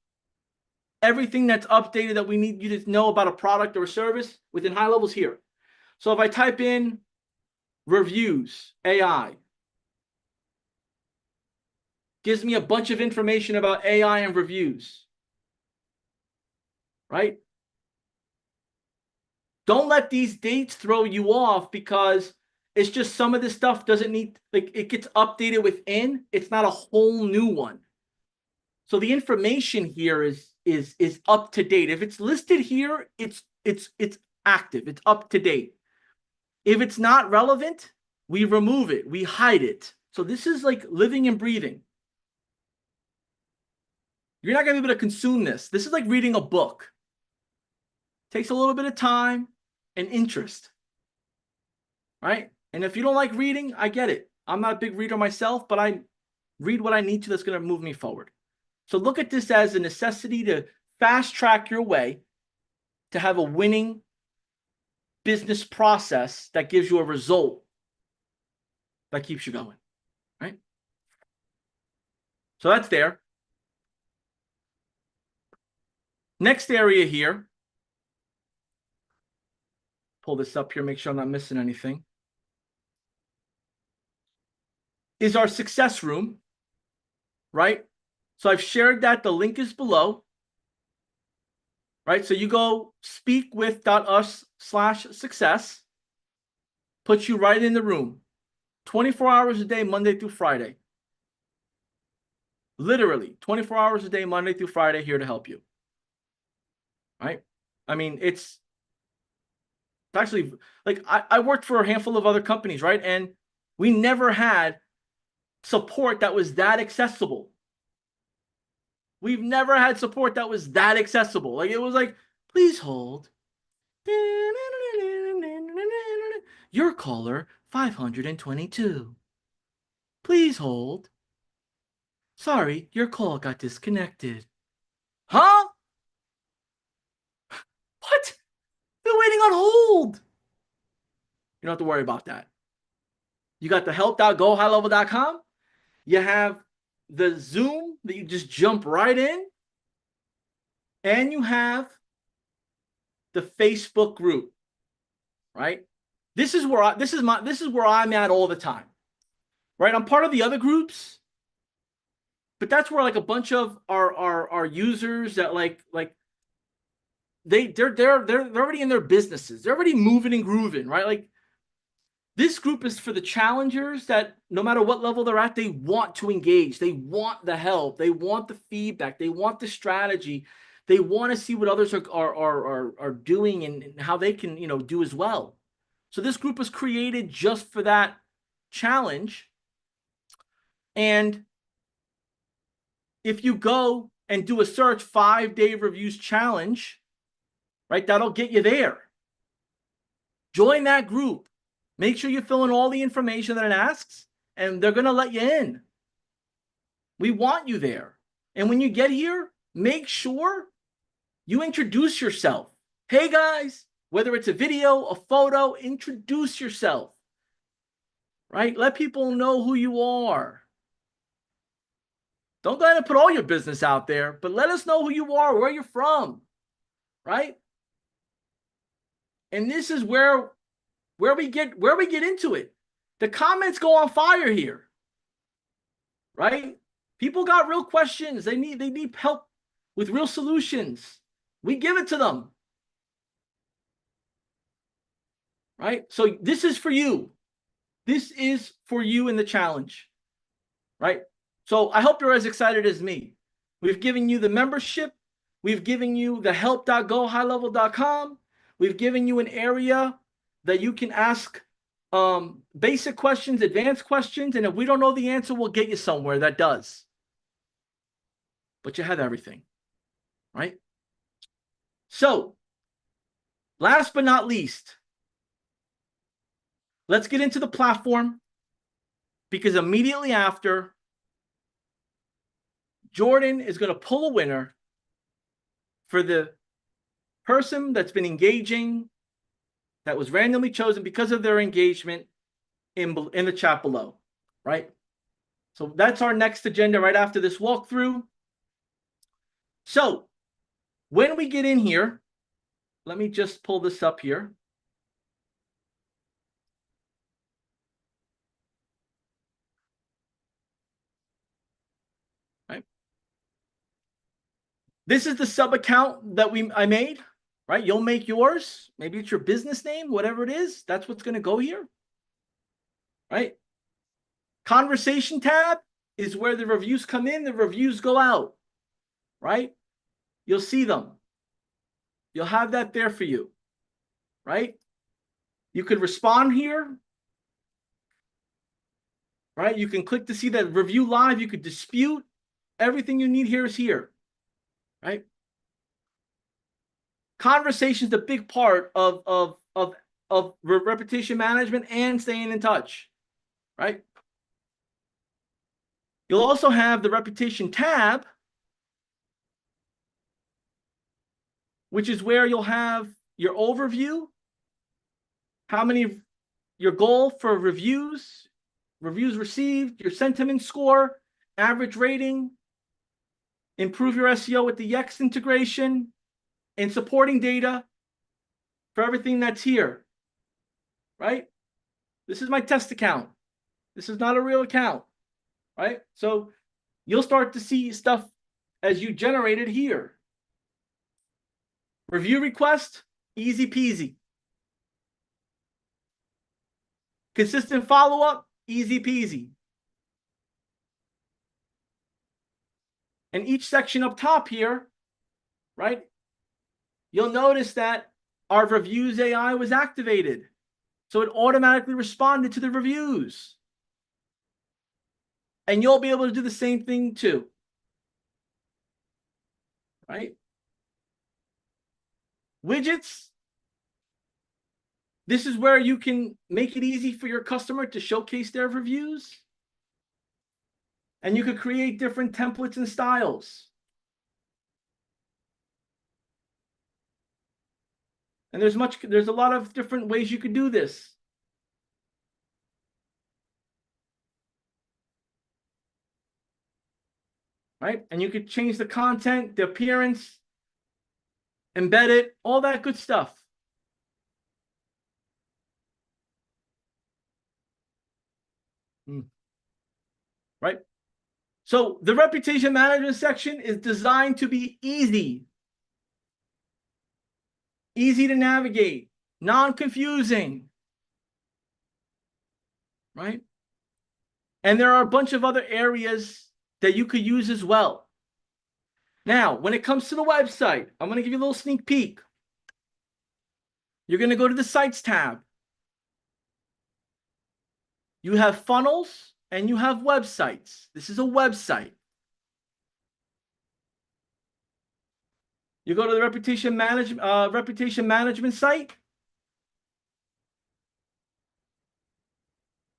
everything that's updated that we need you to know about a product or a service within HighLevels here. So if I type in reviews, AI, gives me a bunch of information about AI and reviews, right? Don't let these dates throw you off because It's just some of this stuff doesn't need, like, it gets updated within. It's not a whole new one. So the information here is up to date. If it's listed here, it's active. It's up to date. If it's not relevant, we remove it. We hide it. So this is like living and breathing. You're not going to be able to consume this. This is like reading a book. Takes a little bit of time and interest, right? And if you don't like reading, I get it. I'm not a big reader myself, but I read what I need to that's going to move me forward. So look at this as a necessity to fast track your way to have a winning business process that gives you a result that keeps you going, right? So that's there. Next area here. Pull this up here, make sure I'm not missing anything. Is our success room, right? So I've shared that. The link is below, right? So you go speakwith.us/success, puts you right in the room. 24 hours a day, Monday through Friday. Literally 24 hours a day, Monday through Friday, here to help you. Right? I mean, it's actually like I worked for a handful of other companies, right? And we never had support that was that accessible. We've never had support that was that accessible. Like, it was like, please hold. Your caller 522. Please hold. Sorry, your call got disconnected. Huh? What? They're waiting on hold. You don't have to worry about that. You got the help.go-highlevel.com. You have the Zoom that you just jump right in. And you have the Facebook group, right? This is where I'm at all the time. Right? I'm part of the other groups, but that's where like a bunch of our users that like they're already in their businesses. They're already moving and grooving, right? Like, this group is for the challengers that no matter what level they're at, they want to engage. They want the help. They want the feedback. They want the strategy. They want to see what others are doing and how they can, do as well. So this group was created just for that challenge. And if you go and do a search 5-day reviews challenge, right, that'll get you there. Join that group. Make sure you fill in all the information that it asks, and they're going to let you in. We want you there. And when you get here, make sure you introduce yourself. Hey, guys, whether it's a video, a photo, introduce yourself, right? Let people know who you are. Don't go ahead and put all your business out there, but let us know who you are, where you're from, right? And this is where we get into it. The comments go on fire here, right? People got real questions. They need help with real solutions. We give it to them, right? So this is for you. This is for you in the challenge, right? So I hope you're as excited as me. We've given you the membership. We've given you the help.go-highlevel.com. We've given you an area that you can ask basic questions, advanced questions, and if we don't know the answer, we'll get you somewhere that does. But you have everything, right? So, last but not least, let's get into the platform, because immediately after, Jordan is going to pull a winner for the person that's been engaging, that was randomly chosen because of their engagement in the chat below, right? So that's our next agenda right after this walkthrough. So when we get in here, let me just pull this up here. Right. This is the sub account that I made, right? You'll make yours. Maybe it's your business name, whatever it is. That's what's going to go here. right? Conversation tab is where the reviews come in, the reviews go out, right? You'll see them. You'll have that there for you, right? You could respond here, right? You can click to see that review live. You could dispute. Everything you need here is here, right? Conversation is a big part of reputation management and staying in touch, right? You'll also have the reputation tab, which is where you'll have your overview, how many, your goal for reviews received, your sentiment score, average rating, improve your SEO with the Yext integration, and supporting data for everything that's here, right? This is my test account. This is not a real account, right? So you'll start to see stuff as you generate it here. Review request, easy peasy. Consistent follow-up, easy peasy. And each section up top here, right? You'll notice that our reviews AI was activated. So it automatically responded to the reviews. And you'll be able to do the same thing too, right? Widgets. This is where you can make it easy for your customer to showcase their reviews. And you could create different templates and styles. And there's a lot of different ways you could do this. Right? And you could change the content, the appearance, embed it, all that good stuff. Right? So the reputation management section is designed to be easy to navigate, non-confusing, right? And there are a bunch of other areas that you could use as well. Now, when it comes to the website, I'm going to give you a little sneak peek. You're going to go to the Sites tab. You have funnels and you have websites. This is a website. You go to the reputation management site.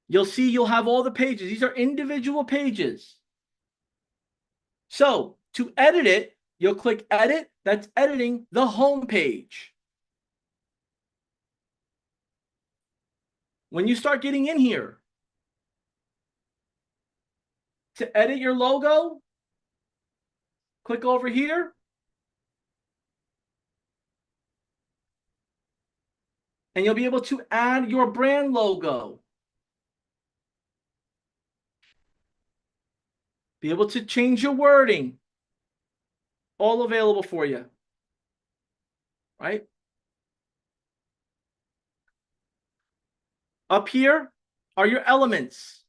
You'll see you'll have all the pages. These are individual pages. So to edit it, you'll click edit. That's editing the home page. When you start getting in here, to edit your logo, click over here. And you'll be able to add your brand logo. Be able to change your wording. All available for you. Right? Up here are your elements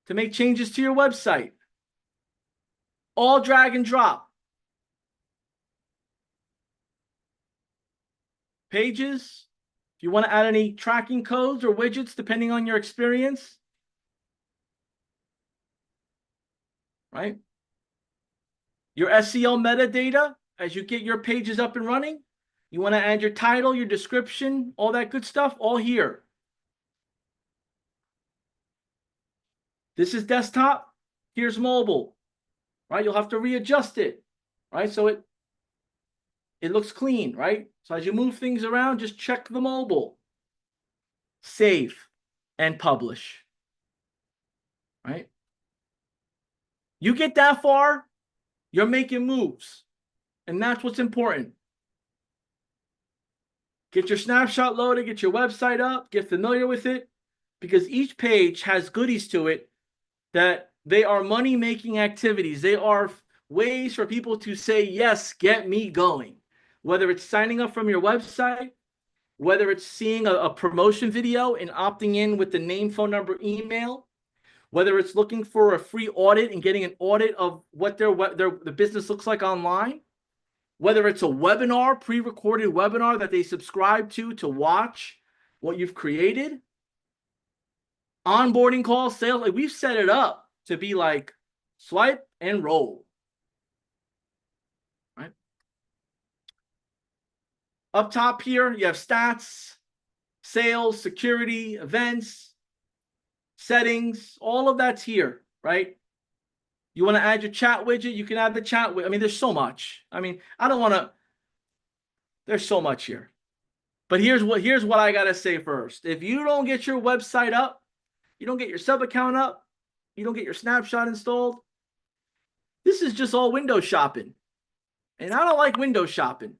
to make changes to your website. All drag and drop. Pages. If you want to add any tracking codes or widgets, depending on your experience. Right? Your SEO metadata, as you get your pages up and running, you want to add your title, your description, all that good stuff, all here. This is desktop. Here's mobile. Right? You'll have to readjust it. Right? So it looks clean, right? So as you move things around, just check the mobile. Save and publish. Right? You get that far, you're making moves. And that's what's important. Get your snapshot loaded, get your website up, get familiar with it, because each page has goodies to it that they are money-making activities. They are ways for people to say, yes, get me going. Whether it's signing up from your website, whether it's seeing a promotion video and opting in with the name, phone number, email, whether it's looking for a free audit and getting an audit of what the business looks like online, whether it's a webinar, pre-recorded webinar that they subscribe to watch what you've created, onboarding calls, sales, like we've set it up to be like swipe and roll, right? Up top here, you have stats, sales, security, events, settings, all of that's here, right? You want to add your chat widget, you can add the chat widget. I mean, there's so much. I mean, I don't want to, there's so much here. But here's what I got to say first. If you don't get your website up, you don't get your sub account up, you don't get your snapshot installed, this is just all window shopping. And I don't like window shopping.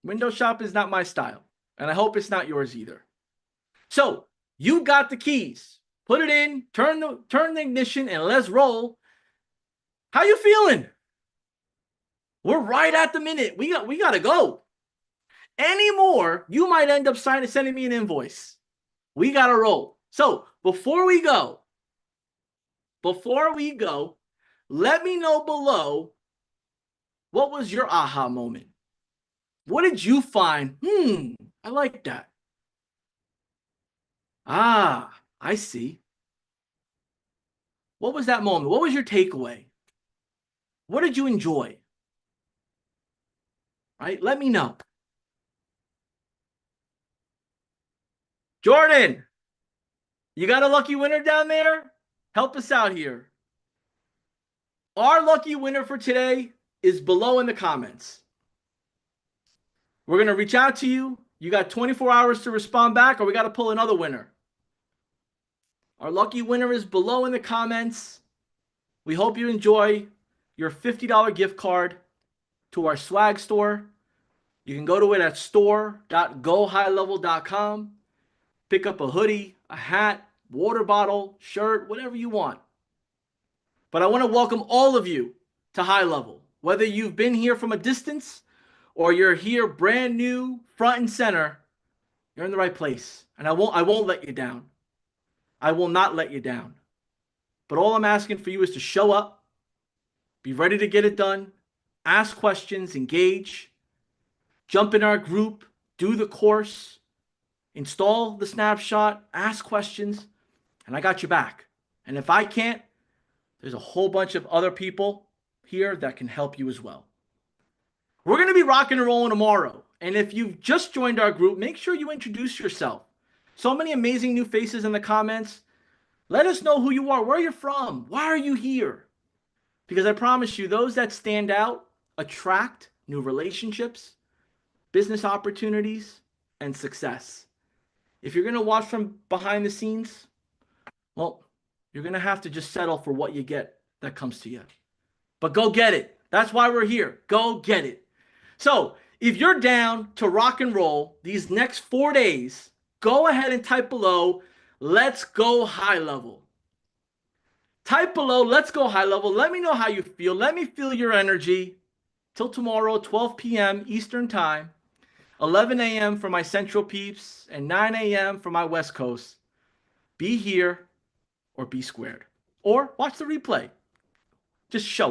Window shop is not my style. And I hope it's not yours either. So you got the keys. Put it in, turn the ignition, and let's roll. How you feeling? We're right at the minute. We got to go. Any more, you might end up sending me an invoice. We got to roll. So before we go, let me know below, what was your aha moment? What did you find? I like that. Ah, I see. What was that moment? What was your takeaway? What did you enjoy? Right? Let me know. Jordan, you got a lucky winner down there? Help us out here. Our lucky winner for today is below in the comments. We're going to reach out to you. You got 24 hours to respond back, or we got to pull another winner. Our lucky winner is below in the comments. We hope you enjoy your $50 gift card to our swag store. You can go to it at store.gohighlevel.com. Pick up a hoodie, a hat, water bottle, shirt, whatever you want. But I want to welcome all of you to High Level. Whether you've been here from a distance or you're here brand new, front and center, you're in the right place. And I won't let you down. I will not let you down. But all I'm asking for you is to show up, be ready to get it done, ask questions, engage, jump in our group, do the course, install the snapshot, ask questions, and I got your back. And if I can't, there's a whole bunch of other people here that can help you as well. We're going to be rocking and rolling tomorrow. And if you've just joined our group, make sure you introduce yourself. So many amazing new faces in the comments. Let us know who you are, where you're from, why are you here? Because I promise you, those that stand out attract new relationships, business opportunities, and success. If you're going to watch from behind the scenes, well, you're going to have to just settle for what you get that comes to you. But go get it. That's why we're here. Go get it. So if you're down to rock and roll these next 4 days, go ahead and type below, let's go high level. Type below, let's go high level. Let me know how you feel. Let me feel your energy. Till tomorrow, 12 p.m. Eastern Time, 11 a.m. for my Central peeps, and 9 a.m. for my West Coast. Be here or be squared. Or watch the replay. Just show up.